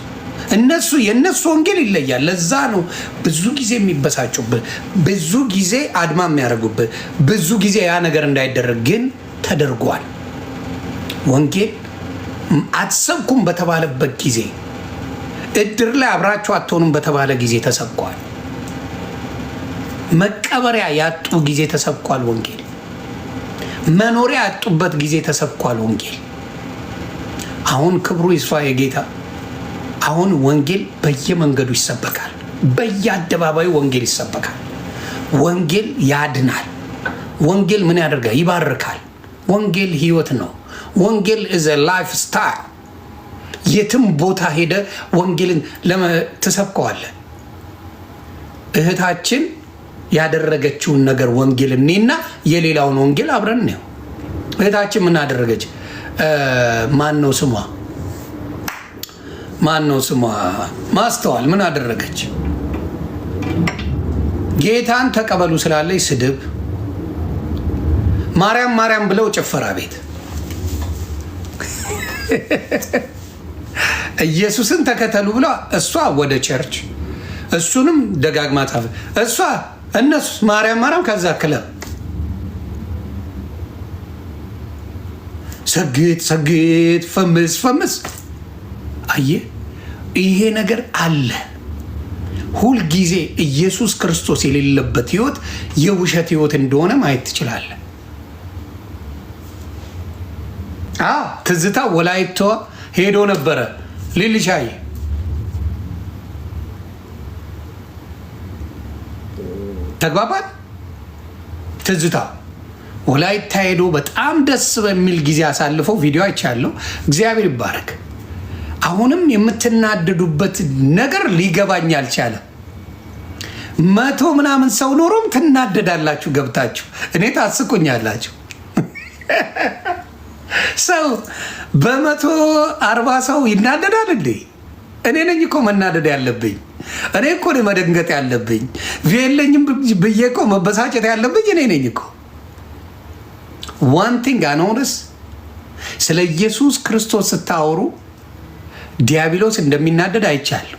የእነሱ ወንጌል ይለያል። ለዛ ነው ብዙ ጊዜ የሚበሳጩበት፣ ብዙ ጊዜ አድማ የሚያደርጉበት፣ ብዙ ጊዜ ያ ነገር እንዳይደረግ ግን ተደርጓል። ወንጌል አትሰብኩም በተባለበት ጊዜ፣ እድር ላይ አብራችሁ አትሆኑም በተባለ ጊዜ ተሰብኳል። መቀበሪያ ያጡ ጊዜ ተሰብኳል ወንጌል። መኖሪያ ያጡበት ጊዜ ተሰብኳል ወንጌል። አሁን ክብሩ ይስፋ የጌታ። አሁን ወንጌል በየመንገዱ ይሰበካል። በየአደባባዩ ወንጌል ይሰበካል። ወንጌል ያድናል። ወንጌል ምን ያደርጋል? ይባርካል። ወንጌል ህይወት ነው። ወንጌል is a life style። የትም ቦታ ሄደ ወንጌልን ትሰብከዋለህ። እህታችን ያደረገችውን ነገር ወንጌል እኔና የሌላውን ወንጌል አብረን ነው። እህታችን ምን አደረገች? ማን ነው ስሟ? ማስተዋል ምን አደረገች? ጌታን ተቀበሉ ስላለች ስድብ፣ ማርያም ማርያም ብለው ጭፈራ ቤት፣ ኢየሱስን ተከተሉ ብለው እሷ ወደ ቸርች፣ እሱንም ደጋግማ ጻፈ። እነሱ ማርያም ማርያም፣ ከዛ ክለብ ሰግጥ ፈምስ። አየህ፣ ይሄ ነገር አለ። ሁልጊዜ ኢየሱስ ክርስቶስ የሌለበት ህይወት የውሸት ህይወት እንደሆነ ማየት ትችላለህ። ትዝታ ወላይቷ ሄዶ ነበረ ሊልሻይ ተግባባን። ትዝታ ወላይታ ሄዶ በጣም ደስ በሚል ጊዜ አሳልፈው ቪዲዮ አይቻለሁ። እግዚአብሔር ይባረክ። አሁንም የምትናደዱበት ነገር ሊገባኝ አልቻለም። 100 ምናምን ሰው ኖሮም ትናደዳላችሁ ገብታችሁ። እኔ ታስቁኛላችሁ። ሰው በ140 ሰው ይናደዳል እንዴ? እኔ ነኝ እኮ መናደድ ያለብኝ። እኔ እኮ መደንገጥ ያለብኝ። የለኝም ብዬ እኮ መበሳጨት ያለብኝ እኔ ነኝ እኮ። ዋን ቲንግ አኖርስ ስለ ኢየሱስ ክርስቶስ ስታወሩ ዲያብሎስ እንደሚናደድ አይቻለሁ።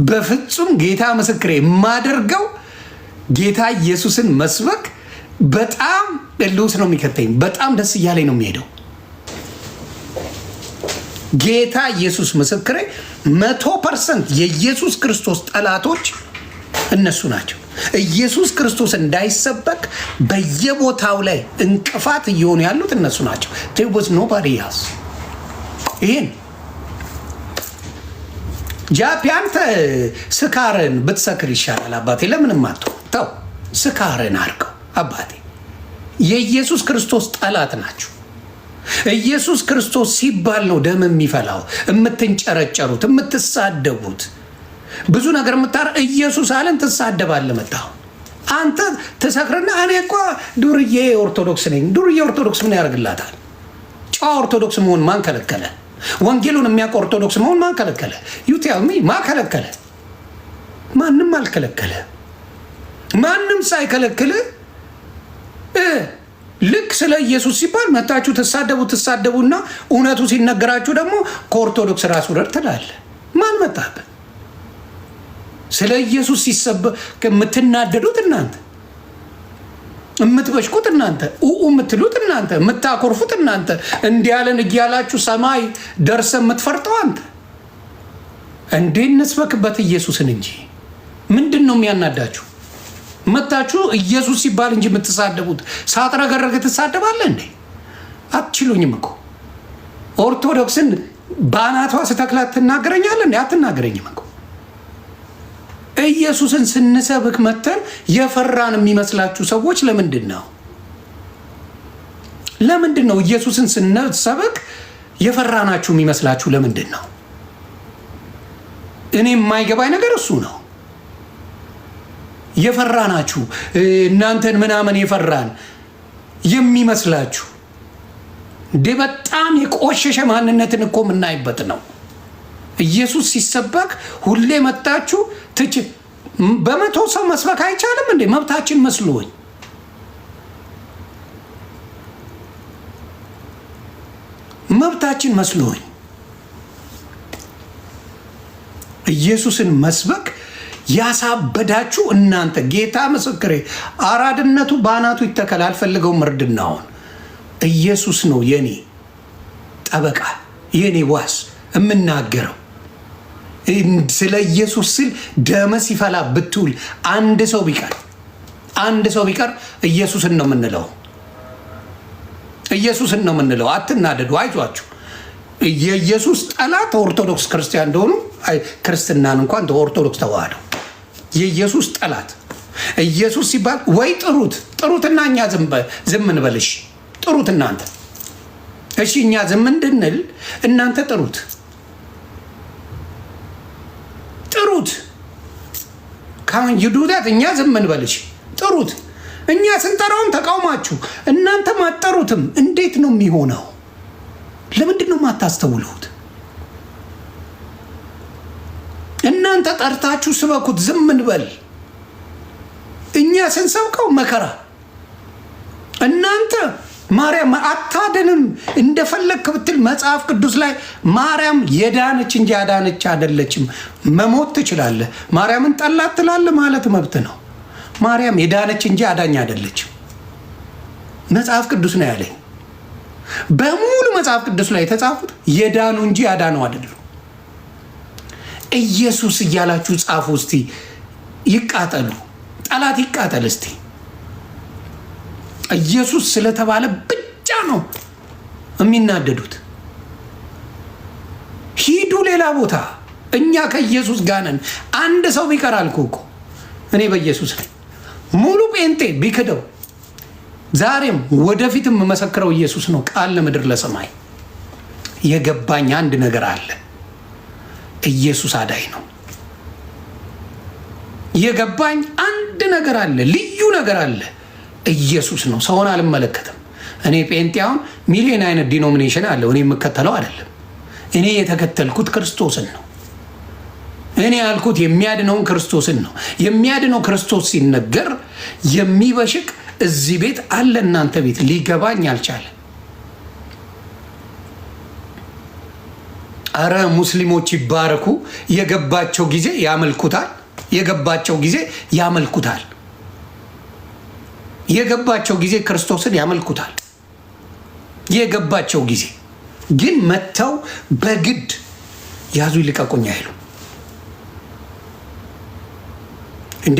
በፍጹም ጌታ ምስክሬ የማደርገው ጌታ ኢየሱስን መስበክ በጣም ልውስ ነው የሚከተኝ። በጣም ደስ እያለኝ ነው የሚሄደው። ጌታ ኢየሱስ ምስክሬ 100% የኢየሱስ ክርስቶስ ጠላቶች እነሱ ናቸው። ኢየሱስ ክርስቶስ እንዳይሰበክ በየቦታው ላይ እንቅፋት እየሆኑ ያሉት እነሱ ናቸው። ቴዎስ ኖባዲ ያስ ይሄን ጃፒ አንተ ስካርን ብትሰክር ይሻላል አባቴ። ለምንም አትሆን ተው፣ ስካርን አድርገው አባቴ። የኢየሱስ ክርስቶስ ጠላት ናችሁ። ኢየሱስ ክርስቶስ ሲባል ነው ደም የሚፈላው፣ የምትንጨረጨሩት፣ የምትሳደቡት፣ ብዙ ነገር የምታረ ኢየሱስ አለን ትሳደባለህ። መጣሁ አንተ ተሰክረና እኔ እኮ ዱርዬ ኦርቶዶክስ ነኝ። ዱርዬ ኦርቶዶክስ ምን ያደርግላታል? ጨዋ ኦርቶዶክስ መሆን ማን ከለከለ? ወንጌሉን የሚያውቅ ኦርቶዶክስ መሆን ማን ከለከለ? ዩቲያሚ ማን ከለከለ? ማንም አልከለከለ። ማንም ሳይከለክል ልክ ስለ ኢየሱስ ሲባል መታችሁ ትሳደቡና እውነቱ ሲነገራችሁ ደግሞ ከኦርቶዶክስ ራስ ውረድ ትላለህ። ማን መጣብህ? ስለ ኢየሱስ ሲሰበክ የምትናደዱት እናንተ፣ የምትበሽቁት እናንተ፣ የምትሉት እናንተ፣ የምታኮርፉት እናንተ፣ እንዲያለን እያላችሁ ሰማይ ደርሰ የምትፈርጠው አንተ። እንዴት እንስበክበት ኢየሱስን እንጂ ምንድን ነው የሚያናዳችሁ? መታችሁ ኢየሱስ ሲባል እንጂ የምትሳደቡት ሳትረገረግ ትሳደባለህ እንዴ? አትችሉኝም እኮ። ኦርቶዶክስን በአናቷ ስተክላት ትናገረኛለህ እንዴ? አትናገረኝም እኮ። ኢየሱስን ስንሰብክ መተን የፈራን የሚመስላችሁ ሰዎች ለምንድን ነው ኢየሱስን ስንሰብክ የፈራናችሁ የሚመስላችሁ ለምንድን ነው? እኔ የማይገባኝ ነገር እሱ ነው። የፈራናችሁ እናንተን ምናምን የፈራን የሚመስላችሁ እንዴ? በጣም የቆሸሸ ማንነትን እኮ የምናይበት ነው። ኢየሱስ ሲሰበክ ሁሌ መጣችሁ በ100 ሰው መስበክ አይቻልም እንዴ? መብታችን መስሎኝ ኢየሱስን መስበክ ያሳበዳችሁ እናንተ። ጌታ ምስክሬ አራድነቱ በአናቱ ይተከል። አልፈልገውም እርድናውን። ኢየሱስ ነው የኔ ጠበቃ፣ የኔ ዋስ የምናገረው። ስለ ኢየሱስ ስል ደመ ሲፈላ ብትውል አንድ ሰው ቢቀር ኢየሱስን ነው የምንለው። ኢየሱስን ነው የምንለው። አትናደዱ፣ አይዟችሁ። የኢየሱስ ጠላት ኦርቶዶክስ ክርስቲያን እንደሆኑ ክርስትናን እንኳን ኦርቶዶክስ ተዋህደው የኢየሱስ ጠላት ኢየሱስ ሲባል ወይ ጥሩትና እኛ ዝም እንበልሽ። ጥሩት እናንተ፣ እሺ እኛ ዝም እንድንል እናንተ ጥሩት። ካን ይዱዳት እኛ ዝም እንበልሽ። ጥሩት። እኛ ስንጠራውም ተቃውማችሁ እናንተም አትጠሩትም። እንዴት ነው የሚሆነው? ለምንድን ነው የማታስተውሉት? እናንተ ጠርታችሁ ስበኩት፣ ዝም እንበል። እኛ ስንሰብከው መከራ። እናንተ ማርያም አታድንም እንደፈለግክ ብትል መጽሐፍ ቅዱስ ላይ ማርያም የዳነች እንጂ ያዳነች አይደለችም። መሞት ትችላለህ። ማርያምን ጠላት ትላለህ ማለት መብት ነው። ማርያም የዳነች እንጂ አዳኝ አይደለችም። መጽሐፍ ቅዱስ ነው ያለኝ። በሙሉ መጽሐፍ ቅዱስ ላይ የተጻፉት የዳኑ እንጂ ያዳነው አይደሉም። ኢየሱስ እያላችሁ ጻፉ። እስቲ ይቃጠሉ፣ ጠላት ይቃጠል። እስቲ ኢየሱስ ስለተባለ ብቻ ነው የሚናደዱት። ሂዱ ሌላ ቦታ። እኛ ከኢየሱስ ጋር ነን። አንድ ሰው ቢቀር አልኩ እኮ እኔ በኢየሱስ ነኝ። ሙሉ ጴንጤ ቢክደው ዛሬም ወደፊትም የምመሰክረው ኢየሱስ ነው። ቃል ለምድር ለሰማይ። የገባኝ አንድ ነገር አለ። ኢየሱስ አዳኝ ነው። የገባኝ አንድ ነገር አለ። ልዩ ነገር አለ። ኢየሱስ ነው። ሰውን አልመለከትም። እኔ ጴንጤ አሁን ሚሊዮን አይነት ዲኖሚኔሽን አለው። እኔ የምከተለው አይደለም። እኔ የተከተልኩት ክርስቶስን ነው። እኔ ያልኩት የሚያድነውን ክርስቶስን ነው። የሚያድነው ክርስቶስ ሲነገር የሚበሽቅ እዚህ ቤት አለ፣ እናንተ ቤት ሊገባኝ አልቻለ። አረ ሙስሊሞች ይባረኩ። የገባቸው ጊዜ ያመልኩታል። የገባቸው ጊዜ ያመልኩታል። የገባቸው ጊዜ ክርስቶስን ያመልኩታል። የገባቸው ጊዜ ግን መተው በግድ ያዙ ይልቀቁኝ አይሉ እንዴ?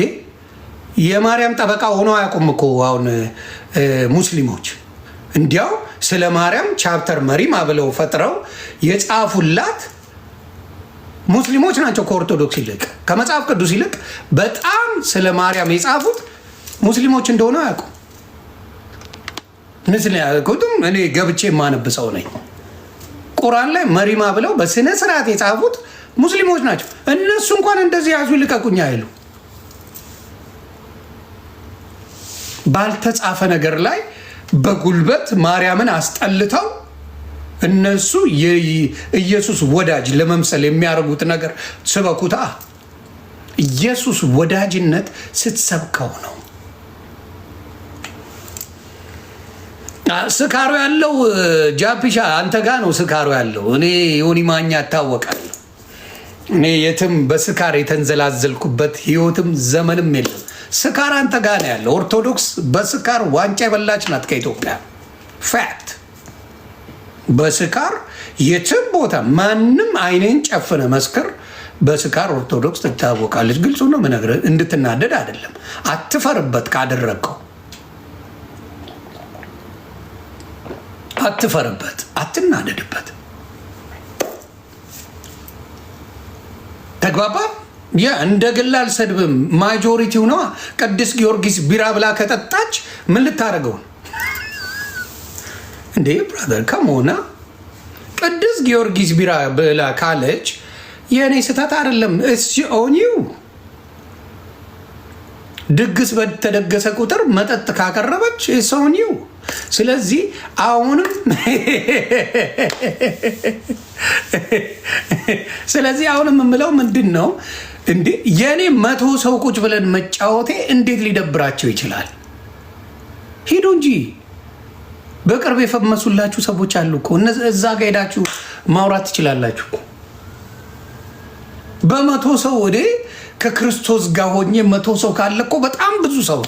የማርያም ጠበቃ ሆኖ አያውቁም እኮ አሁን ሙስሊሞች። እንዲያው ስለ ማርያም ቻፕተር መሪማ ብለው ፈጥረው የጻፉላት ሙስሊሞች ናቸው። ከኦርቶዶክስ ይልቅ ከመጽሐፍ ቅዱስ ይልቅ በጣም ስለ ማርያም የጻፉት ሙስሊሞች እንደሆነ አያውቁም። ምስል ያልኩትም እኔ ገብቼ የማነብሰው ነኝ። ቁርአን ላይ መሪማ ብለው በስነ ስርዓት የጻፉት ሙስሊሞች ናቸው። እነሱ እንኳን እንደዚህ ያዙ ይልቀቁኝ አይሉ። ባልተጻፈ ነገር ላይ በጉልበት ማርያምን አስጠልተው እነሱ የኢየሱስ ወዳጅ ለመምሰል የሚያደርጉት ነገር ስበኩታ። ኢየሱስ ወዳጅነት ስትሰብከው ነው። ስካሩ ያለው ጃፒሻ አንተ ጋ ነው። ስካሩ ያለው እኔ ዮኒ ማኛ እታወቃለሁ። እኔ የትም በስካር የተንዘላዘልኩበት ህይወትም ዘመንም የለም። ስካር አንተ ጋ ነው ያለው። ኦርቶዶክስ በስካር ዋንጫ የበላች ናት ከኢትዮጵያ። ፋክት። በስካር የትም ቦታ ማንም አይኔን ጨፍነ መስክር፣ በስካር ኦርቶዶክስ ትታወቃለች። ግልጹ ነው የምነግርህ፣ እንድትናደድ አይደለም። አትፈርበት ካደረግከው አትፈርበት፣ አትናደድበት። ተግባባ? ያ እንደ ግል አልሰድብም። ማጆሪቲው ነዋ። ቅዱስ ጊዮርጊስ ቢራ ብላ ከጠጣች ምን ልታደርገው እንዴ? ብራዘር ከመሆና ቅዱስ ጊዮርጊስ ቢራ ብላ ካለች የእኔ ስህተት አይደለም። እስኦኒው ድግስ በተደገሰ ቁጥር መጠጥ ካቀረበች ሰውኒው። ስለዚህ አሁንም የምለው ምንድን ነው እንዴ? የኔ 100 ሰው ቁጭ ብለን መጫወቴ እንዴት ሊደብራቸው ይችላል? ሂዱ እንጂ በቅርብ የፈመሱላችሁ ሰዎች አሉ እኮ እዛ ጋ ሄዳችሁ ማውራት ትችላላችሁ። በ100 ሰው ወደ ከክርስቶስ ጋር ሆኜ 100 ሰው ካለ እኮ በጣም ብዙ ሰው።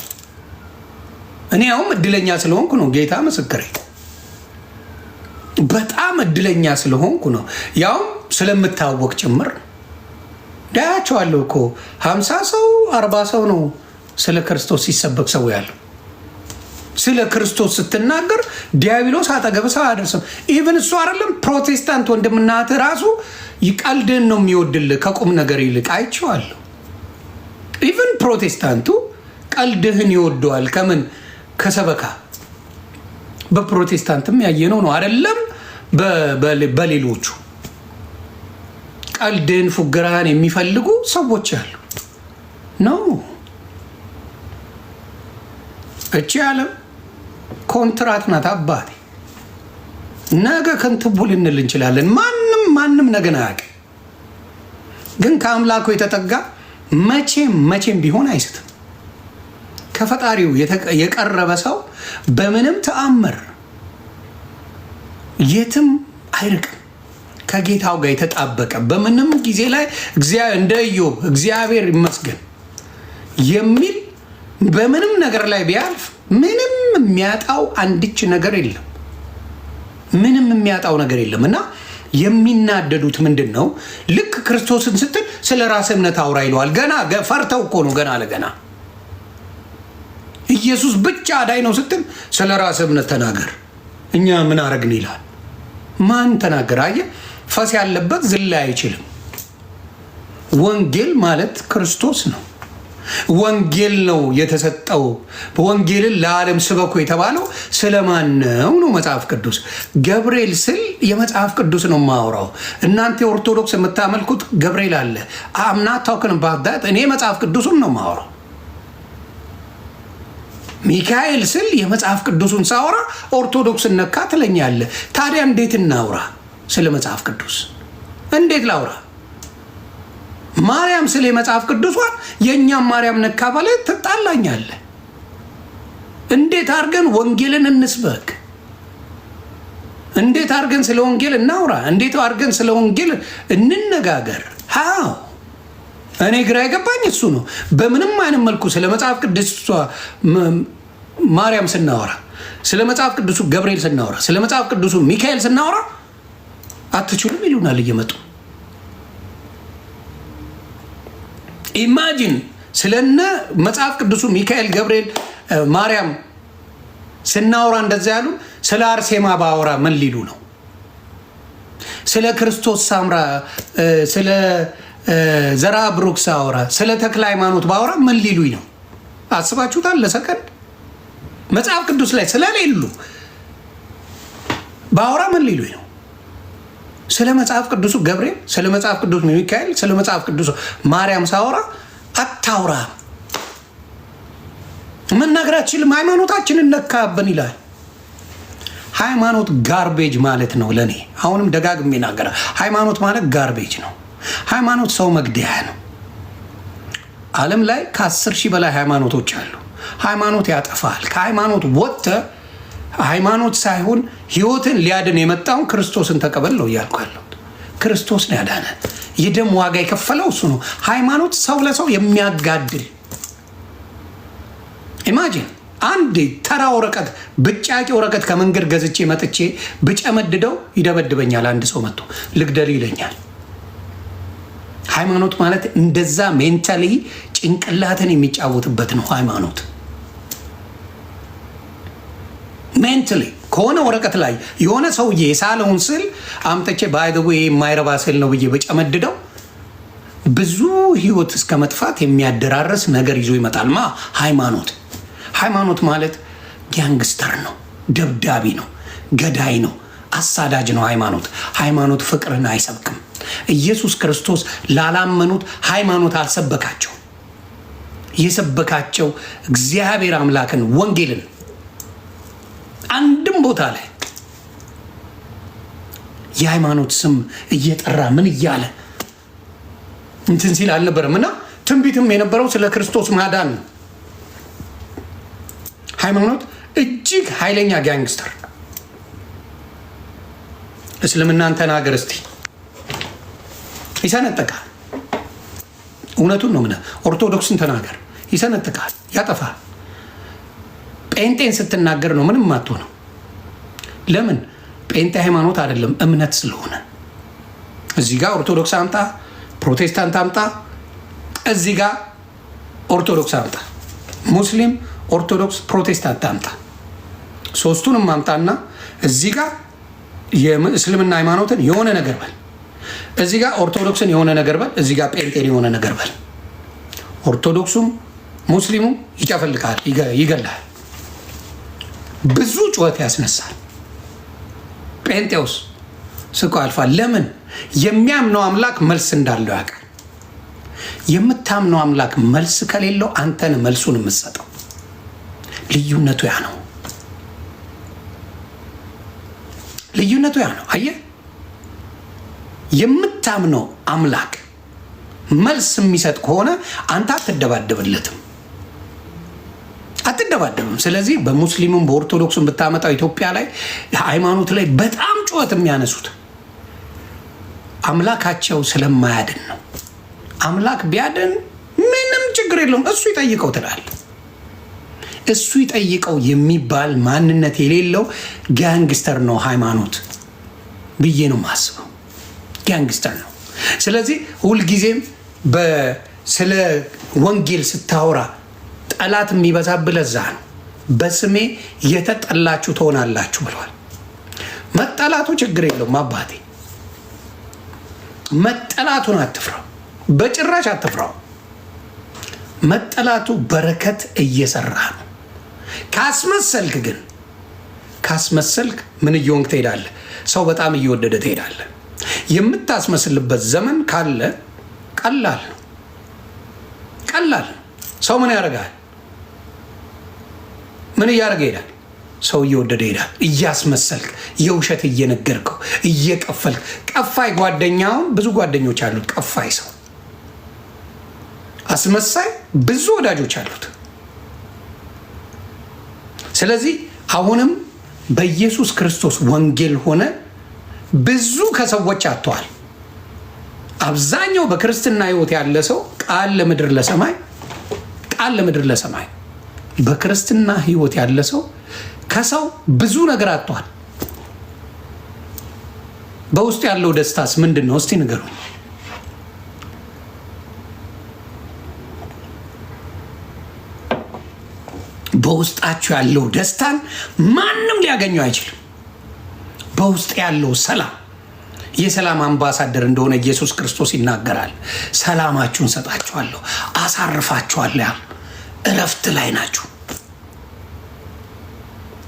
እኔ ያውም እድለኛ ስለሆንኩ ነው፣ ጌታ ምስክሬ። በጣም እድለኛ ስለሆንኩ ነው፣ ያውም ስለምታወቅ ጭምር። ዳያቸዋለሁ እኮ 50 ሰው 40 ሰው ነው ስለ ክርስቶስ ሲሰበክ ሰው ያለው። ስለ ክርስቶስ ስትናገር ዲያብሎስ አጠገብ ሰው አያደርስም። ኢቨን እሱ አይደለም ፕሮቴስታንት ወንድምናት ራሱ ይቀልድን ነው የሚወድልህ ከቁም ነገር ይልቅ አይቼዋለሁ። ኢቨን ፕሮቴስታንቱ ቀልድህን ይወደዋል። ከምን ከሰበካ በፕሮቴስታንትም ያየነው ነው አይደለም? በሌሎቹ ቀልድህን ፉገራህን የሚፈልጉ ሰዎች አሉ ነው። እቺ ዓለም ኮንትራት ናት አባቴ። ነገ ከንትቡ ልንል እንችላለን። ማንም ነገን አያውቅም። ግን ከአምላኩ የተጠጋ መቼም ቢሆን አይስትም። ከፈጣሪው የቀረበ ሰው በምንም ተአምር የትም አይርቅም። ከጌታው ጋር የተጣበቀ በምንም ጊዜ ላይ እንደ ኢዮብ እግዚአብሔር ይመስገን የሚል በምንም ነገር ላይ ቢያልፍ ምንም የሚያጣው አንድች ነገር የለም። ምንም የሚያጣው ነገር የለም። እና የሚናደዱት ምንድን ነው? ልክ ክርስቶስን ስትል ስለ ራስ እምነት አውራ ይለዋል። ገና ፈርተው እኮ ነው። ገና ለገና ኢየሱስ ብቻ አዳኝ ነው ስትል ስለ ራስ እምነት ተናገር፣ እኛ ምን አረግን ይላል። ማን ተናገር? አየህ፣ ፈስ ያለበት ዝላይ አይችልም። ወንጌል ማለት ክርስቶስ ነው። ወንጌል ነው የተሰጠው። ወንጌልን ለዓለም ስበኩ የተባለው ስለማን ነው? መጽሐፍ ቅዱስ። ገብርኤል ስል የመጽሐፍ ቅዱስ ነው የማወራው። እናንተ ኦርቶዶክስ የምታመልኩት ገብርኤል አለ አምና ታውከን ባዳት እኔ መጽሐፍ ቅዱስን ነው የማወራው። ሚካኤል ስል የመጽሐፍ ቅዱሱን ሳወራ ኦርቶዶክስ ነካ ትለኛለህ። ታዲያ እንዴት እናውራ ስለ መጽሐፍ ቅዱስ? እንዴት ላውራ? ማርያም ስለ መጽሐፍ ቅዱሷን የእኛም ማርያም ነካ ባለ ትጣላኛለህ። እንዴት አድርገን ወንጌልን እንስበክ? እንዴት አድርገን ስለ ወንጌል እናውራ? እንዴት አድርገን ስለ ወንጌል እንነጋገር? ሃው እኔ ግራ የገባኝ እሱ ነው። በምንም አይነት መልኩ ስለ መጽሐፍ ቅዱስ ማርያም ስናወራ፣ ስለ መጽሐፍ ቅዱሱ ገብርኤል ስናወራ፣ ስለ መጽሐፍ ቅዱሱ ሚካኤል ስናወራ አትችሉም ይሉናል እየመጡ። ኢማጂን ስለነ መጽሐፍ ቅዱሱ ሚካኤል፣ ገብርኤል፣ ማርያም ስናወራ እንደዛ ያሉ፣ ስለ አርሴማ ባወራ ምን ሊሉ ነው? ስለ ክርስቶስ ሳምራ፣ ስለ ዘራ ብሩክ ሳወራ፣ ስለ ተክለ ሃይማኖት ባወራ ምን ሊሉኝ ነው? አስባችሁታል? ለሰከንድ መጽሐፍ ቅዱስ ላይ ስለሌሉ ባወራ ምን ሊሉኝ ነው? ስለ መጽሐፍ ቅዱሱ ገብርኤል፣ ስለ መጽሐፍ ቅዱስ ሚካኤል፣ ስለ መጽሐፍ ቅዱሱ ማርያም ሳወራ አታውራ፣ መናገራችንም ሃይማኖታችንን ነካብን ይላል። ሃይማኖት ጋርቤጅ ማለት ነው ለእኔ። አሁንም ደጋግሜ ናገራለሁ። ሃይማኖት ማለት ጋርቤጅ ነው። ሃይማኖት ሰው መግደያ ነው። ዓለም ላይ ከ10 ሺህ በላይ ሃይማኖቶች አሉ። ሃይማኖት ያጠፋል። ከሃይማኖት ወጥተህ ሃይማኖት ሳይሆን ህይወትን ሊያድን የመጣውን ክርስቶስን ተቀበል ነው እያልኩ ያለሁት። ክርስቶስ ነው ያዳነ። የደም ዋጋ የከፈለው እሱ ነው። ሃይማኖት ሰው ለሰው የሚያጋድል ኢማጂን አንድ ተራ ወረቀት ብጫቂ ወረቀት ከመንገድ ገዝቼ መጥቼ ብጨመድደው ይደበድበኛል። አንድ ሰው መጥቶ ልግደል ይለኛል። ሃይማኖት ማለት እንደዛ ሜንታሊ ጭንቅላትን የሚጫወትበት ነው። ሃይማኖት ሜንታሊ ከሆነ ወረቀት ላይ የሆነ ሰውዬ የሳለውን ስል አምጥቼ ባይደው የማይረባ ስል ነው ብዬ በጨመድደው ብዙ ህይወት እስከ መጥፋት የሚያደራረስ ነገር ይዞ ይመጣል። ሃይማኖት ማለት ጋንግስተር ነው፣ ደብዳቢ ነው፣ ገዳይ ነው፣ አሳዳጅ ነው። ሃይማኖት ፍቅርን አይሰብክም። ኢየሱስ ክርስቶስ ላላመኑት ሃይማኖት አልሰበካቸው። የሰበካቸው እግዚአብሔር አምላክን ወንጌልን አንድም ቦታ ላይ የሃይማኖት ስም እየጠራ ምን እያለ እንትን ሲል አልነበረም። እና ትንቢትም የነበረው ስለ ክርስቶስ ማዳን ነው። ሃይማኖት እጅግ ኃይለኛ ጋንግስተር። እስልምናን ተናገር እስቲ፣ ይሰነጥቃል። እውነቱን ነው። ምን ኦርቶዶክስን ተናገር፣ ይሰነጥቃል፣ ያጠፋል። ጴንጤን ስትናገር ነው ምንም አትሆነው። ለምን? ጴንጤ ሃይማኖት አይደለም እምነት ስለሆነ። እዚህ ጋር ኦርቶዶክስ አምጣ፣ ፕሮቴስታንት አምጣ፣ እዚህ ጋር ኦርቶዶክስ አምጣ፣ ሙስሊም፣ ኦርቶዶክስ፣ ፕሮቴስታንት አምጣ፣ ሶስቱንም አምጣና እዚህ ጋር የእስልምና ሃይማኖትን የሆነ ነገር በል፣ እዚህ ጋር ኦርቶዶክስን የሆነ ነገር በል፣ እዚህ ጋር ጴንጤን የሆነ ነገር በል። ኦርቶዶክሱም ሙስሊሙም ይጨፈልቃል፣ ይገላል፣ ብዙ ጩኸት ያስነሳል። ጴንጤውስ ስቆ አልፋል። ለምን? የሚያምነው አምላክ መልስ እንዳለው ያውቃል። የምታምነው አምላክ መልስ ከሌለው አንተን መልሱን የምትሰጠው። ልዩነቱ ያ ነው። ልዩነቱ ያ ነው። አየህ፣ የምታምነው አምላክ መልስ የሚሰጥ ከሆነ አንተ አትደባደብለትም። ስለዚህ በሙስሊሙም በኦርቶዶክሱም ብታመጣው ኢትዮጵያ ላይ ሃይማኖት ላይ በጣም ጩኸት የሚያነሱት አምላካቸው ስለማያድን ነው። አምላክ ቢያድን ምንም ችግር የለውም፣ እሱ ይጠይቀው ትላለህ። እሱ ይጠይቀው የሚባል ማንነት የሌለው ጋንግስተር ነው ሃይማኖት ብዬ ነው የማስበው። ጋንግስተር ነው። ስለዚህ ሁልጊዜም ስለ ወንጌል ስታወራ ጠላት የሚበዛብህ ለዛ ነው። በስሜ የተጠላችሁ ትሆናላችሁ ብለዋል። መጠላቱ ችግር የለውም አባቴ፣ መጠላቱን አትፍራው። በጭራሽ አትፍራው። መጠላቱ በረከት እየሰራ ነው። ካስመሰልክ ግን ምን እየሆንክ ትሄዳለህ? ሰው በጣም እየወደደ ትሄዳለህ። የምታስመስልበት ዘመን ካለ ቀላል ነው። ሰው ምን ያደርጋል? ምን እያደረገ ይሄዳል? ሰው እየወደደ ይሄዳል። እያስመሰልክ የውሸት እየነገርከው እየቀፈልክ። ቀፋይ ጓደኛውን ብዙ ጓደኞች አሉት። ቀፋይ ሰው አስመሳይ ብዙ ወዳጆች አሉት። ስለዚህ አሁንም በኢየሱስ ክርስቶስ ወንጌል ሆነ ብዙ ከሰዎች አጥተዋል። አብዛኛው በክርስትና ህይወት ያለ ሰው ቃል ለምድር ለሰማይ በክርስትና ህይወት ያለ ሰው ከሰው ብዙ ነገር አጥተዋል። በውስጡ ያለው ደስታስ ምንድን ነው? እስቲ ንገሩኝ። በውስጣችሁ ያለው ደስታን ማንም ሊያገኘው አይችልም። በውስጥ ያለው ሰላም የሰላም አምባሳደር እንደሆነ ኢየሱስ ክርስቶስ ይናገራል። ሰላማችሁን ሰጣችኋለሁ፣ አሳርፋችኋለሁ። እረፍት ላይ ናችሁ።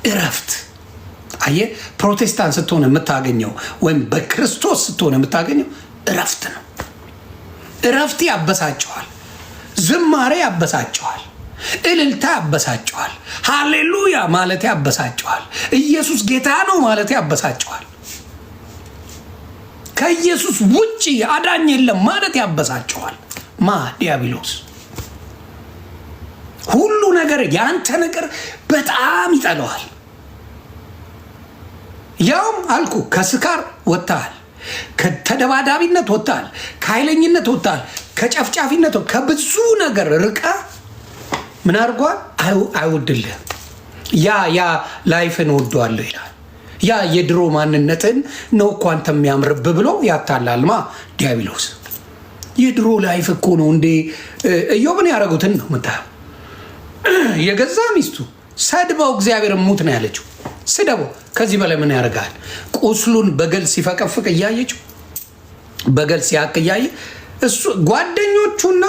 እረፍት አየህ፣ ፕሮቴስታንት ስትሆን የምታገኘው ወይም በክርስቶስ ስትሆን የምታገኘው እረፍት ነው። እረፍት ያበሳጨዋል፣ ዝማሬ ያበሳጨዋል፣ እልልታ ያበሳጨዋል፣ ሃሌሉያ ማለት ያበሳጨዋል፣ ኢየሱስ ጌታ ነው ማለት ያበሳጨዋል፣ ከኢየሱስ ውጪ አዳኝ የለም ማለት ያበሳጨዋል። ዲያብሎስ ሁሉ ነገር ያንተ ነገር በጣም ይጠላዋል። ያውም አልኩ ከስካር ወጥተሃል፣ ከተደባዳቢነት ወጥተሃል፣ ከኃይለኝነት ወጥተሃል፣ ከጨፍጫፊነት ከብዙ ነገር ርቃ ምን አድርጓል? አይወድልህም። ያ ላይፍን ወደዋለሁ ይላል። ያ የድሮ ማንነትን ነው እኮ አንተ የሚያምርብህ ብሎ ያታላልማ ዲያብሎስ። የድሮ ላይፍ እኮ ነው እንዴ? ኢዮብን ያደረጉትን ነው ምታየው። የገዛ ሚስቱ ሰድበው እግዚአብሔር ሙት ነው ያለችው። ስደበው፣ ከዚህ በላይ ምን ያደርጋል? ቁስሉን በገል ሲፈቀፍቅ እያየችው፣ በገል ሲያቅ እያየ እሱ ጓደኞቹና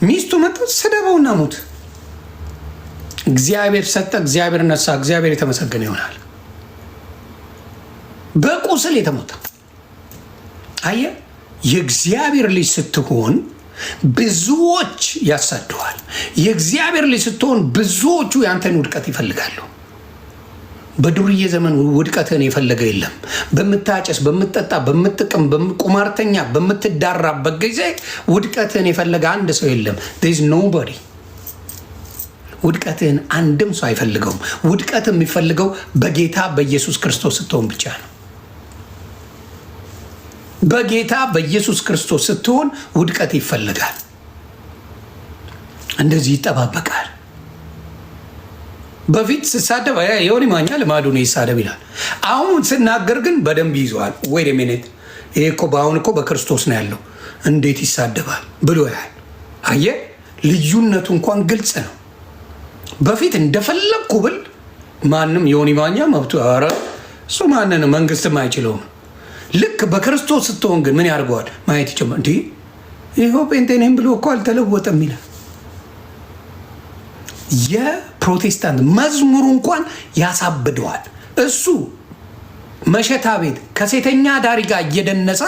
ሚስቱ መጣ፣ ስደበውና ሙት። እግዚአብሔር ሰጠ፣ እግዚአብሔር ነሳ፣ እግዚአብሔር የተመሰገነ ይሆናል። በቁስል የተሞታ አየ። የእግዚአብሔር ልጅ ስትሆን ብዙዎች ያሳደዋል። የእግዚአብሔር ልጅ ስትሆን ብዙዎቹ ያንተን ውድቀት ይፈልጋሉ። በዱርዬ ዘመን ውድቀትን የፈለገ የለም። በምታጨስ፣ በምትጠጣ፣ በምትቅም፣ ቁማርተኛ በምትዳራበት ጊዜ ውድቀትን የፈለገ አንድ ሰው የለም። there is nobody። ውድቀትን አንድም ሰው አይፈልገውም። ውድቀት የሚፈልገው በጌታ በኢየሱስ ክርስቶስ ስትሆን ብቻ ነው። በጌታ በኢየሱስ ክርስቶስ ስትሆን ውድቀት ይፈልጋል። እንደዚህ ይጠባበቃል። በፊት ስሳደብ የሆነ ማኛ ልማዱ ነው ይሳደብ ይላል። አሁን ስናገር ግን በደንብ ይዘዋል። ወይ ሚኒት ይሄ እኮ በአሁን እኮ በክርስቶስ ነው ያለው እንዴት ይሳደባል ብሎ ያህል አየ። ልዩነቱ እንኳን ግልጽ ነው። በፊት እንደፈለግኩ ብል ማንም የሆነ ማኛ መብቱ ኧረ እሱ ማንን መንግስትም አይችለውም። ልክ በክርስቶስ ስትሆን ግን ምን ያደርገዋል? ማየት ይችላል። እንዲህ ይኸው ጴንጤኔም ብሎ እኮ አልተለወጠም ይላል። የፕሮቴስታንት መዝሙሩ እንኳን ያሳብደዋል። እሱ መሸታ ቤት ከሴተኛ ዳሪ ጋር እየደነሰ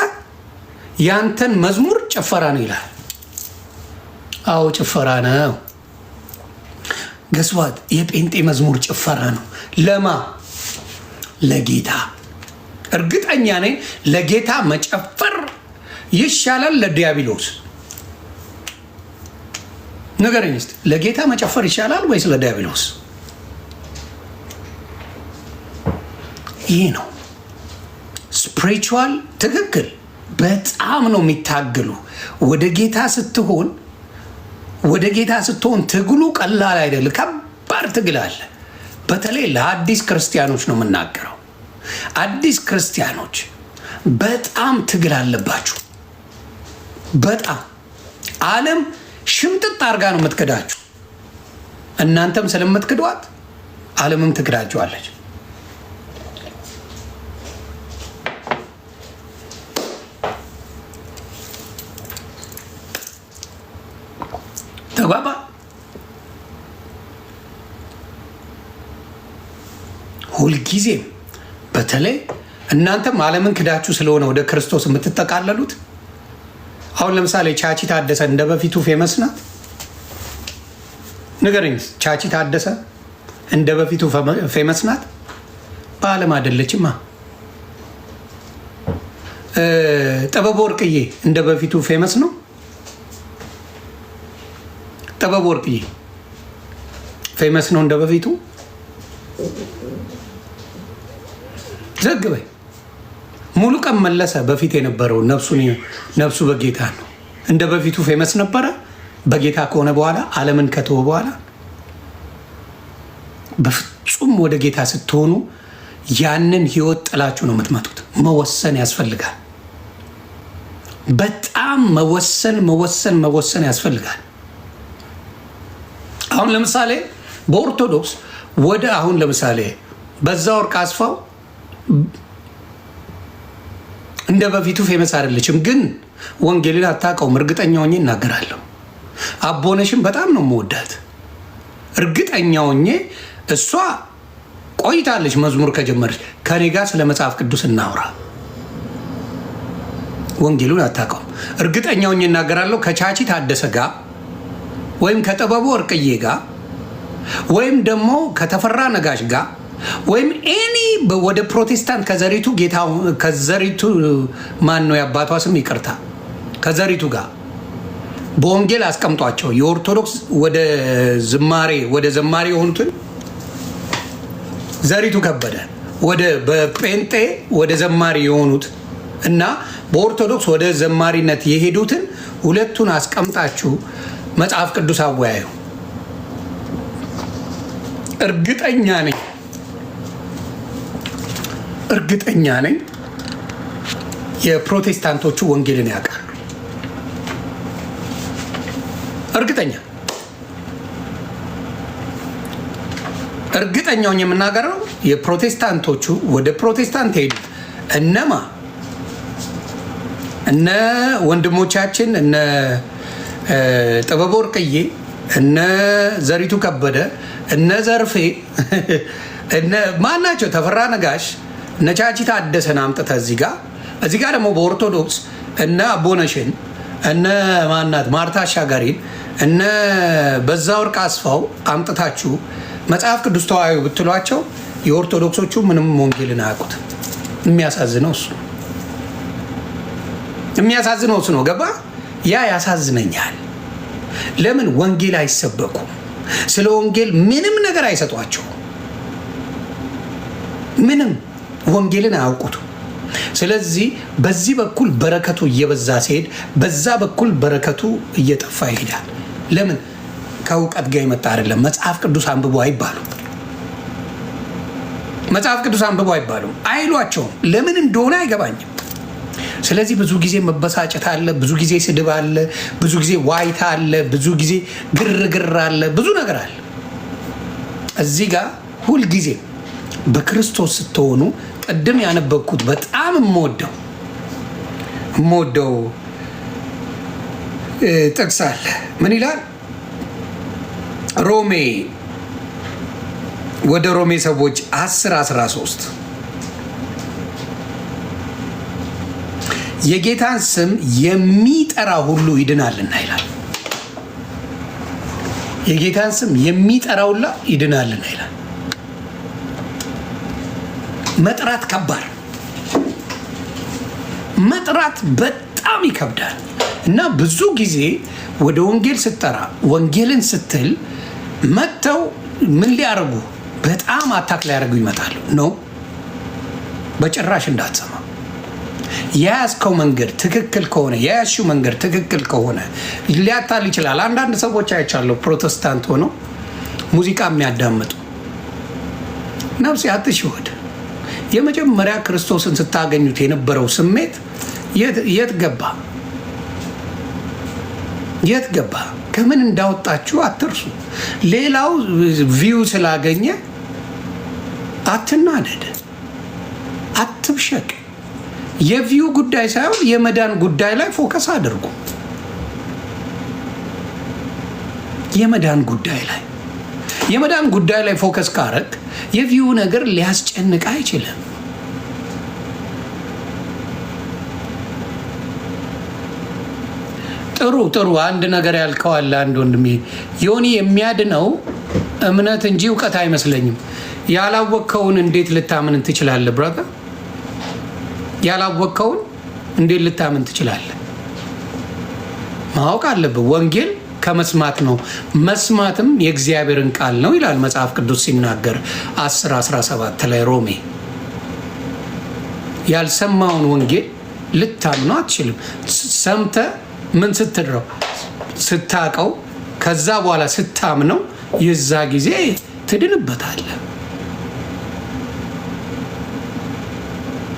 ያንተን መዝሙር ጭፈራ ነው ይላል። አዎ ጭፈራ ነው። ገስዋት የጴንጤ መዝሙር ጭፈራ ነው። ለማ ለጌታ እርግጠኛ ነኝ ለጌታ መጨፈር ይሻላል ለዲያብሎስ። ንገረኝ እስቲ ለጌታ መጨፈር ይሻላል ወይስ ለዲያብሎስ? ይሄ ነው ስፒሪቹዋል። ትክክል። በጣም ነው የሚታገሉ። ወደ ጌታ ስትሆን ትግሉ ቀላል አይደለም። ከባድ ትግል አለ። በተለይ ለአዲስ ክርስቲያኖች ነው የምናገረው። አዲስ ክርስቲያኖች በጣም ትግል አለባችሁ። በጣም ዓለም ሽምጥጥ አድርጋ ነው የምትክዳችሁ። እናንተም ስለምትክዷት ዓለምም ትክዳችኋለች። ሁልጊዜም በተለይ እናንተም ዓለምን ክዳችሁ ስለሆነ ወደ ክርስቶስ የምትጠቃለሉት። አሁን ለምሳሌ ቻቺ ታደሰ እንደ በፊቱ ፌመስ ናት? ንገረኝ። ቻቺ ታደሰ እንደ በፊቱ ፌመስ ናት? በዓለም አይደለችማ። ጥበብ ወርቅዬ እንደ በፊቱ ፌመስ ነው? ጥበብ ወርቅዬ ፌመስ ነው እንደ በፊቱ? ዘግበኝ። ሙሉ ቀን መለሰ በፊት የነበረው ነፍሱ በጌታ ነው። እንደ በፊቱ ፌመስ ነበረ? በጌታ ከሆነ በኋላ ዓለምን ከተወ በኋላ በፍጹም ወደ ጌታ ስትሆኑ ያንን ህይወት ጥላችሁ ነው የምትመጡት። መወሰን ያስፈልጋል። በጣም መወሰን ያስፈልጋል። አሁን ለምሳሌ በኦርቶዶክስ ወደ አሁን ለምሳሌ በዛ ወርቅ አስፋው እንደ በፊቱ ፌመስ አይደለችም፣ ግን ወንጌልን አታውቀውም። እርግጠኛ ሆኜ እናገራለሁ። አቦነሽም በጣም ነው የምወዳት። እርግጠኛ ሆኜ እሷ ቆይታለች መዝሙር ከጀመረች። ከኔ ጋር ስለ መጽሐፍ ቅዱስ እናውራ። ወንጌሉን አታውቀውም። እርግጠኛ ሆኜ እናገራለሁ። ከቻቺ ታደሰ ጋር ወይም ከጥበቡ ወርቅዬ ጋር ወይም ደግሞ ከተፈራ ነጋሽ ጋር ወይም ኤኒ ወደ ፕሮቴስታንት ከዘሪቱ ማን ነው የአባቷ ስም ይቅርታ፣ ከዘሪቱ ጋር በወንጌል አስቀምጧቸው። የኦርቶዶክስ ወደ ዘማሪ የሆኑትን ዘሪቱ ከበደ በጴንጤ ወደ ዘማሪ የሆኑት እና በኦርቶዶክስ ወደ ዘማሪነት የሄዱትን ሁለቱን አስቀምጣችሁ መጽሐፍ ቅዱስ አወያዩ። እርግጠኛ ነኝ የፕሮቴስታንቶቹ ወንጌልን ያውቃሉ። እርግጠኛውን የምናገረው የፕሮቴስታንቶቹ ወደ ፕሮቴስታንት ሄዱት እነ ወንድሞቻችን እነ ጥበብ ወርቅዬ እነ ዘሪቱ ከበደ እነ ዘርፌ እነ ማናቸው ተፈራ ነጋሽ እነ ቻቺ ታደሰን አምጥተህ እዚህ ጋር ደግሞ በኦርቶዶክስ እነ አቦነሽን እነ ማናት ማርታ አሻጋሪን እነ በዛ ወርቅ አስፋው አምጥታችሁ መጽሐፍ ቅዱስ ተዋዩ ብትሏቸው የኦርቶዶክሶቹ ምንም ወንጌልን አያውቁት። የሚያሳዝነው እሱ ነው። ገባ? ያ ያሳዝነኛል። ለምን ወንጌል አይሰበኩም? ስለ ወንጌል ምንም ነገር አይሰጧቸው። ምንም ወንጌልን አያውቁት። ስለዚህ በዚህ በኩል በረከቱ እየበዛ ሲሄድ፣ በዛ በኩል በረከቱ እየጠፋ ይሄዳል። ለምን? ከእውቀት ጋር ይመጣ አይደለም። መጽሐፍ ቅዱስ አንብቦ አይባሉም። አይሏቸውም። ለምን እንደሆነ አይገባኝም። ስለዚህ ብዙ ጊዜ መበሳጨት አለ፣ ብዙ ጊዜ ስድብ አለ፣ ብዙ ጊዜ ዋይታ አለ፣ ብዙ ጊዜ ግርግር አለ፣ ብዙ ነገር አለ። እዚህ ጋር ሁልጊዜ በክርስቶስ ስትሆኑ ቅድም ያነበብኩት በጣም የምወደው ጥቅስ አለ። ምን ይላል? ወደ ሮሜ ሰዎች 10:13 የጌታን ስም የሚጠራ ሁሉ ይድናልና ይላል። የጌታን ስም የሚጠራ ሁሉ ይድናልና ይላል። መጥራት ከባድ፣ መጥራት በጣም ይከብዳል። እና ብዙ ጊዜ ወደ ወንጌል ስትጠራ ወንጌልን ስትል መጥተው ምን ሊያደርጉ በጣም አታክ ሊያደርጉ ይመጣሉ። ነው በጭራሽ እንዳትሰማ። የያዝከው መንገድ ትክክል ከሆነ የያዝሽው መንገድ ትክክል ከሆነ ሊያታል ይችላል። አንዳንድ ሰዎች አይቻለሁ ፕሮቴስታንት ሆነው ሙዚቃ የሚያዳምጡ። ነፍሴ አትሽወድ። የመጀመሪያ ክርስቶስን ስታገኙት የነበረው ስሜት የት ገባ? ከምን እንዳወጣችሁ አትርሱ። ሌላው ቪው ስላገኘ አትናደድ፣ አትብሸቅ። የቪው ጉዳይ ሳይሆን የመዳን ጉዳይ ላይ ፎከስ አድርጉ። የመዳን ጉዳይ ላይ ፎከስ ካረግ የቪው ነገር ሊያስጨንቅ አይችልም። ጥሩ አንድ ነገር ያልከዋል። አንድ ወንድሜ ዮኒ የሚያድነው እምነት እንጂ እውቀት አይመስለኝም። ያላወቅከውን እንዴት ልታምን ትችላለህ? ብራዘር ያላወቅከውን እንዴት ልታምን ትችላለህ? ማወቅ አለብህ። ወንጌል ከመስማት ነው፣ መስማትም የእግዚአብሔርን ቃል ነው ይላል መጽሐፍ ቅዱስ ሲናገር 10:17 ላይ ሮሜ። ያልሰማውን ወንጌል ልታምኑ አትችልም። ሰምተ ምን ስትድረው ስታቀው ከዛ በኋላ ስታምነው የዛ ጊዜ ትድንበታለህ።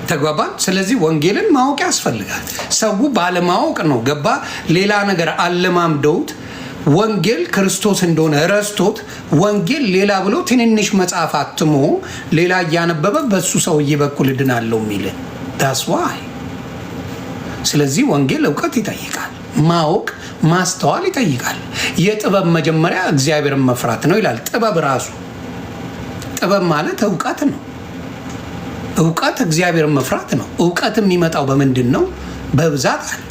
ተግባባን? ስለዚህ ወንጌልን ማወቅ ያስፈልጋል። ሰው ባለማወቅ ነው ገባ ሌላ ነገር አለማምደውት ወንጌል ክርስቶስ እንደሆነ ረስቶት ወንጌል ሌላ ብሎ ትንንሽ መጽሐፍ አትሞ ሌላ እያነበበ በሱ ሰውዬ በኩል እድናለሁ የሚል that's why። ስለዚህ ወንጌል እውቀት ይጠይቃል፣ ማወቅ ማስተዋል ይጠይቃል። የጥበብ መጀመሪያ እግዚአብሔርን መፍራት ነው ይላል። ጥበብ ራሱ ጥበብ ማለት እውቀት ነው። እውቀት እግዚአብሔርን መፍራት ነው። እውቀት የሚመጣው በምንድን ነው? በብዛት አለ።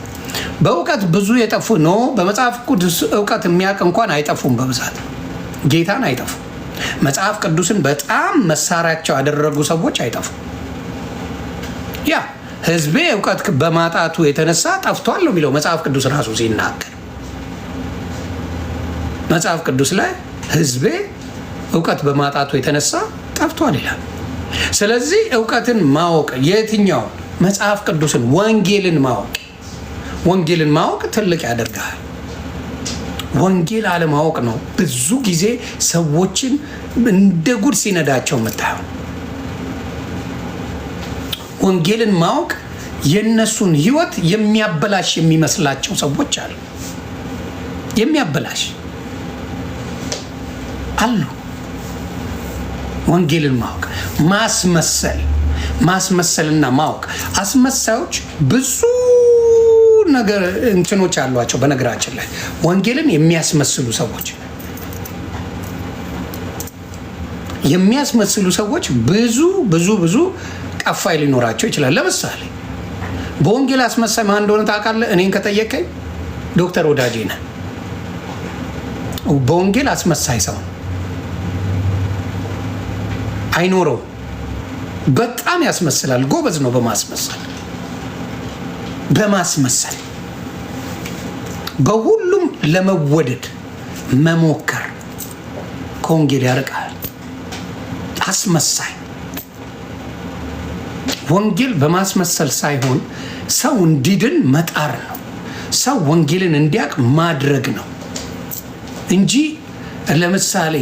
በእውቀት ብዙ የጠፉ ነው። በመጽሐፍ ቅዱስ እውቀት የሚያውቅ እንኳን አይጠፉም። በብዛት ጌታን አይጠፉም። መጽሐፍ ቅዱስን በጣም መሳሪያቸው ያደረጉ ሰዎች አይጠፉም። ያ ህዝቤ እውቀት በማጣቱ የተነሳ ጠፍቷል ነው የሚለው መጽሐፍ ቅዱስ ራሱ ሲናገር። መጽሐፍ ቅዱስ ላይ ህዝቤ እውቀት በማጣቱ የተነሳ ጠፍቷል ይላል። ስለዚህ እውቀትን ማወቅ የትኛው መጽሐፍ ቅዱስን ወንጌልን ማወቅ ትልቅ ያደርጋል። ወንጌል አለማወቅ ነው ብዙ ጊዜ ሰዎችን እንደ ጉድ ሲነዳቸው የምታየው። ወንጌልን ማወቅ የነሱን ህይወት የሚያበላሽ የሚመስላቸው ሰዎች አሉ። የሚያበላሽ አሉ። ወንጌልን ማወቅ ማስመሰልና ማወቅ። አስመሳዮች ብዙ ነገር እንትኖች አሏቸው። በነገራችን ላይ ወንጌልን የሚያስመስሉ ሰዎች ብዙ ቀፋይ ሊኖራቸው ይችላል። ለምሳሌ በወንጌል አስመሳይ ማን እንደሆነ ታውቃለህ? እኔን ከጠየቀኝ ዶክተር ወዳጄ ነህ። በወንጌል አስመሳይ ሰው አይኖረው። በጣም ያስመስላል። ጎበዝ ነው በማስመሰል በሁሉም ለመወደድ መሞከር ከወንጌል ያርቃል። አስመሳይ ወንጌል በማስመሰል ሳይሆን ሰው እንዲድን መጣር ነው። ሰው ወንጌልን እንዲያውቅ ማድረግ ነው እንጂ ለምሳሌ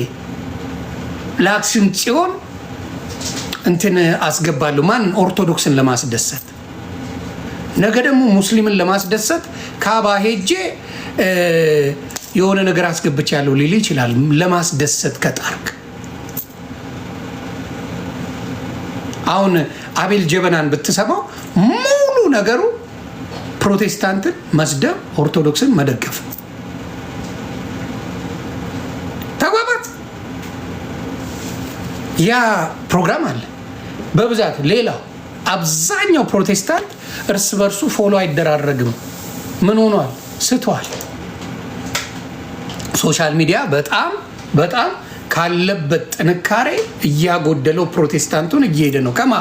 ለአክሱም ጽዮን እንትን አስገባለሁ ማን ኦርቶዶክስን ለማስደሰት ነገ ደግሞ ሙስሊምን ለማስደሰት ካባ ሄጄ የሆነ ነገር አስገብቻለሁ ሊል ይችላል። ለማስደሰት ከጣርክ አሁን አቤል ጀበናን ብትሰማው ሙሉ ነገሩ ፕሮቴስታንትን መስደብ፣ ኦርቶዶክስን መደገፍ። ተግባባት። ያ ፕሮግራም አለ በብዛት። ሌላው አብዛኛው ፕሮቴስታንት እርስ በርሱ ፎሎ አይደራረግም። ምን ሆኗል? ስቷል። ሶሻል ሚዲያ በጣም ካለበት ጥንካሬ እያጎደለው ፕሮቴስታንቱን እየሄደ ነው። ከማ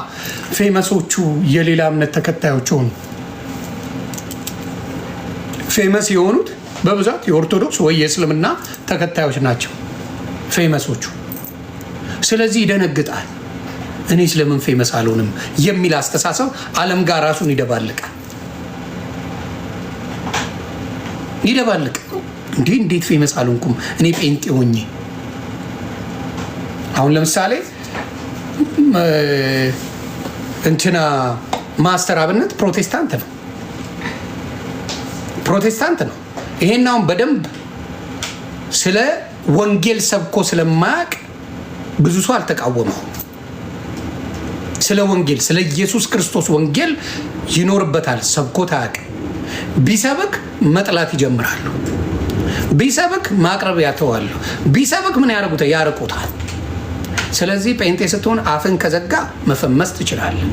ፌመሶቹ የሌላ እምነት ተከታዮች ሆኑ። ፌመስ የሆኑት በብዛት የኦርቶዶክስ ወይ የእስልምና ተከታዮች ናቸው ፌመሶቹ። ስለዚህ ይደነግጣል። እኔ ስለምን ፌመስ አልሆንም የሚል አስተሳሰብ ዓለም ጋር ራሱን ይደባልቃል። እንዴት ፌመስ አልሆንኩም እኔ ጴንጤ ሆኜ። አሁን ለምሳሌ እንትና ማስተር አብነት ፕሮቴስታንት ነው። ይሄን አሁን በደንብ ስለ ወንጌል ሰብኮ ስለማያውቅ ብዙ ሰው አልተቃወመው። ስለ ወንጌል ስለ ኢየሱስ ክርስቶስ ወንጌል ይኖርበታል። ሰብኮት አያውቅም። ቢሰብክ መጥላት ይጀምራሉ። ቢሰብክ ማቅረብ ያተዋሉ። ቢሰብክ ምን ያርቁታል? ስለዚህ ጴንጤ ስትሆን አፍን ከዘጋ መፈመስ ትችላለህ።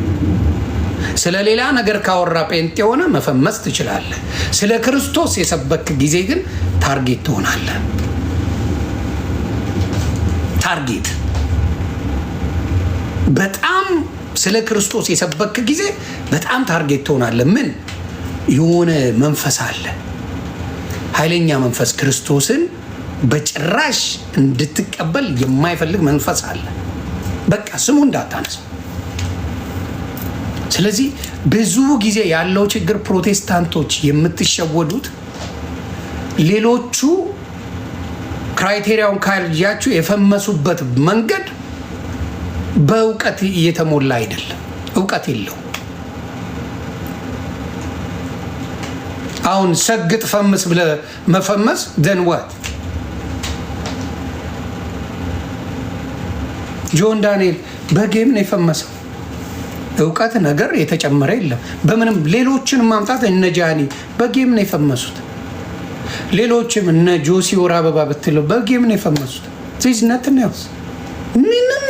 ስለ ሌላ ነገር ካወራ ጴንጤ ሆነ መፈመስ ትችላለህ። ስለ ክርስቶስ የሰበክ ጊዜ ግን ታርጌት ትሆናለህ። ታርጌት በጣም ስለ ክርስቶስ የሰበክ ጊዜ በጣም ታርጌት ትሆናለህ። ምን የሆነ መንፈስ አለ፣ ኃይለኛ መንፈስ፣ ክርስቶስን በጭራሽ እንድትቀበል የማይፈልግ መንፈስ አለ። በቃ ስሙ እንዳታነሳው። ስለዚህ ብዙ ጊዜ ያለው ችግር ፕሮቴስታንቶች የምትሸወዱት ሌሎቹ ክራይቴሪያውን ካልያችሁ የፈመሱበት መንገድ በእውቀት እየተሞላ አይደለም። እውቀት የለው። አሁን ሰግጥ ፈምስ ብለህ መፈመስ ደንወት ጆን ዳንኤል በጌም ነው የፈመሰው። እውቀት ነገር የተጨመረ የለም በምንም። ሌሎችን ማምጣት እነ ጃኒ በጌም ነው የፈመሱት። ሌሎችም እነ ጆሲ ወር አበባ ብትለው በጌም ነው የፈመሱት። ዚዝነት ነው ምንም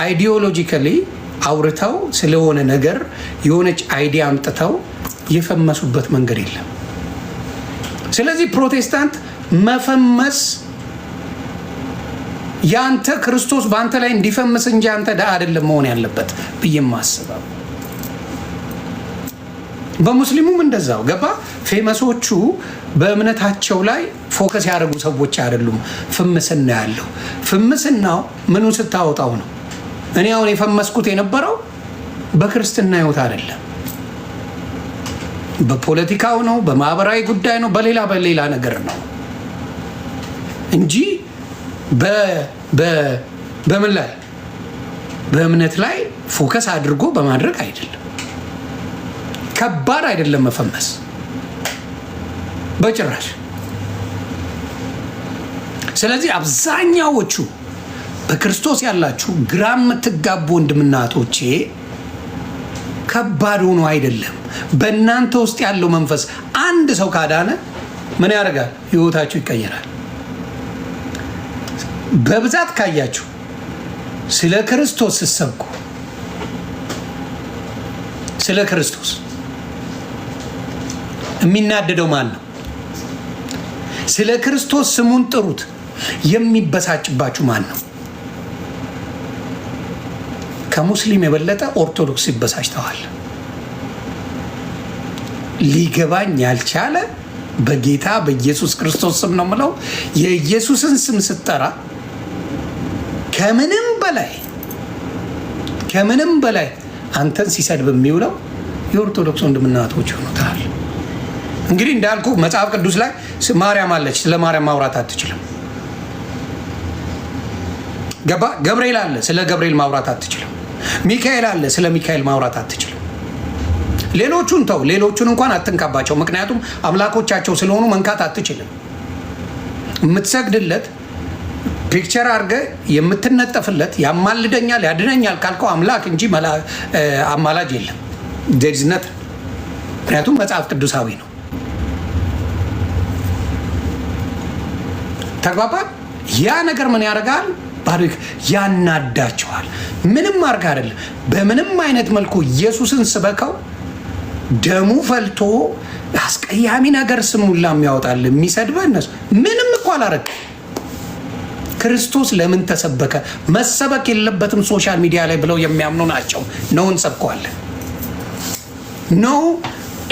አይዲዮሎጂካሊ አውርተው ስለሆነ ነገር የሆነች አይዲያ አምጥተው የፈመሱበት መንገድ የለም። ስለዚህ ፕሮቴስታንት መፈመስ ያንተ ክርስቶስ በአንተ ላይ እንዲፈምስ እንጂ አንተ አይደለም መሆን ያለበት ብዬ ማስበው። በሙስሊሙም እንደዛው ገባ። ፌመሶቹ በእምነታቸው ላይ ፎከስ ያደረጉ ሰዎች አይደሉም። ፍምስና ያለው ፍምስናው ምኑ ስታወጣው ነው። እኔ አሁን የፈመስኩት የነበረው በክርስትና ህይወት አይደለም፣ በፖለቲካው ነው፣ በማህበራዊ ጉዳይ ነው፣ በሌላ ነገር ነው እንጂ በምን ላይ በእምነት ላይ ፎከስ አድርጎ በማድረግ አይደለም። ከባድ አይደለም መፈመስ በጭራሽ። ስለዚህ አብዛኛዎቹ በክርስቶስ ያላችሁ ግራ የምትጋቡ ወንድምናቶቼ ከባድ ሆኖ አይደለም። በእናንተ ውስጥ ያለው መንፈስ አንድ ሰው ካዳነ ምን ያደርጋል? ህይወታችሁ ይቀየራል። በብዛት ካያችሁ ስለ ክርስቶስ ስትሰብኩ ስለ ክርስቶስ የሚናደደው ማን ነው? ስለ ክርስቶስ ስሙን ጥሩት የሚበሳጭባችሁ ማን ነው? ከሙስሊም የበለጠ ኦርቶዶክስ ይበሳጭተዋል። ሊገባኝ ያልቻለ በጌታ በኢየሱስ ክርስቶስ ስም ነው የምለው። የኢየሱስን ስም ስትጠራ ከምንም በላይ አንተን ሲሰድብ የሚውለው የኦርቶዶክስ ወንድምና እህቶች ሆኖታል። እንግዲህ እንዳልኩ መጽሐፍ ቅዱስ ላይ ማርያም አለች፣ ስለ ማርያም ማውራት አትችልም። ገብርኤል አለ፣ ስለ ገብርኤል ማውራት አትችልም። ሚካኤል አለ፣ ስለ ሚካኤል ማውራት አትችልም። ሌሎቹን ተው፣ ሌሎቹን እንኳን አትንካባቸው፣ ምክንያቱም አምላኮቻቸው ስለሆኑ መንካት አትችልም። የምትሰግድለት ፒክቸር አድርገህ የምትነጠፍለት ያማልደኛል ያድነኛል ካልከው አምላክ እንጂ አማላጅ የለም። ደጅነት ምክንያቱም መጽሐፍ ቅዱሳዊ ነው። ተግባባ። ያ ነገር ምን ያደርጋል? ባዶ ያናዳቸዋል። ምንም አድርግ አይደለም። በምንም አይነት መልኩ ኢየሱስን ስበከው ደሙ ፈልቶ አስቀያሚ ነገር ስሙላ የሚያወጣል የሚሰድበህ እነሱ ምንም እኮ አላረግ። ክርስቶስ ለምን ተሰበከ? መሰበክ የለበትም ሶሻል ሚዲያ ላይ ብለው የሚያምኑ ናቸው። ነው እንሰብከዋለን። ነው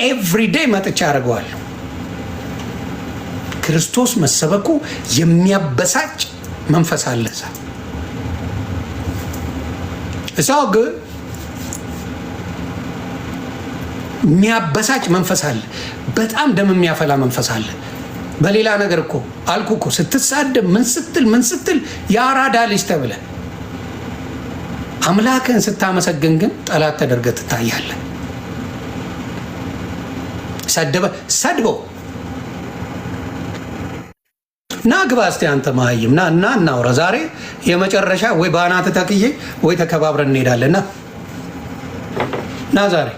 ኤቭሪዴይ መጥቻ አድርገዋለሁ። ክርስቶስ መሰበኩ የሚያበሳጭ መንፈስ አለ። እዛው ግን የሚያበሳጭ መንፈስ አለ። በጣም ደም የሚያፈላ መንፈስ አለ። በሌላ ነገር እኮ አልኩ እኮ ስትሳደብ ምን ስትል የአራዳ ልጅ ተብለ አምላክን ስታመሰግን ግን ጠላት ተደርገህ ትታያለህ። ሰድበው ና ግባ እስቲ አንተ መሀይም ና እናውራ። ዛሬ የመጨረሻ ወይ በአናትህ ተክዬ ወይ ተከባብረን እንሄዳለን። ና ዛሬ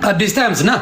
አዲስ ታይምስ ና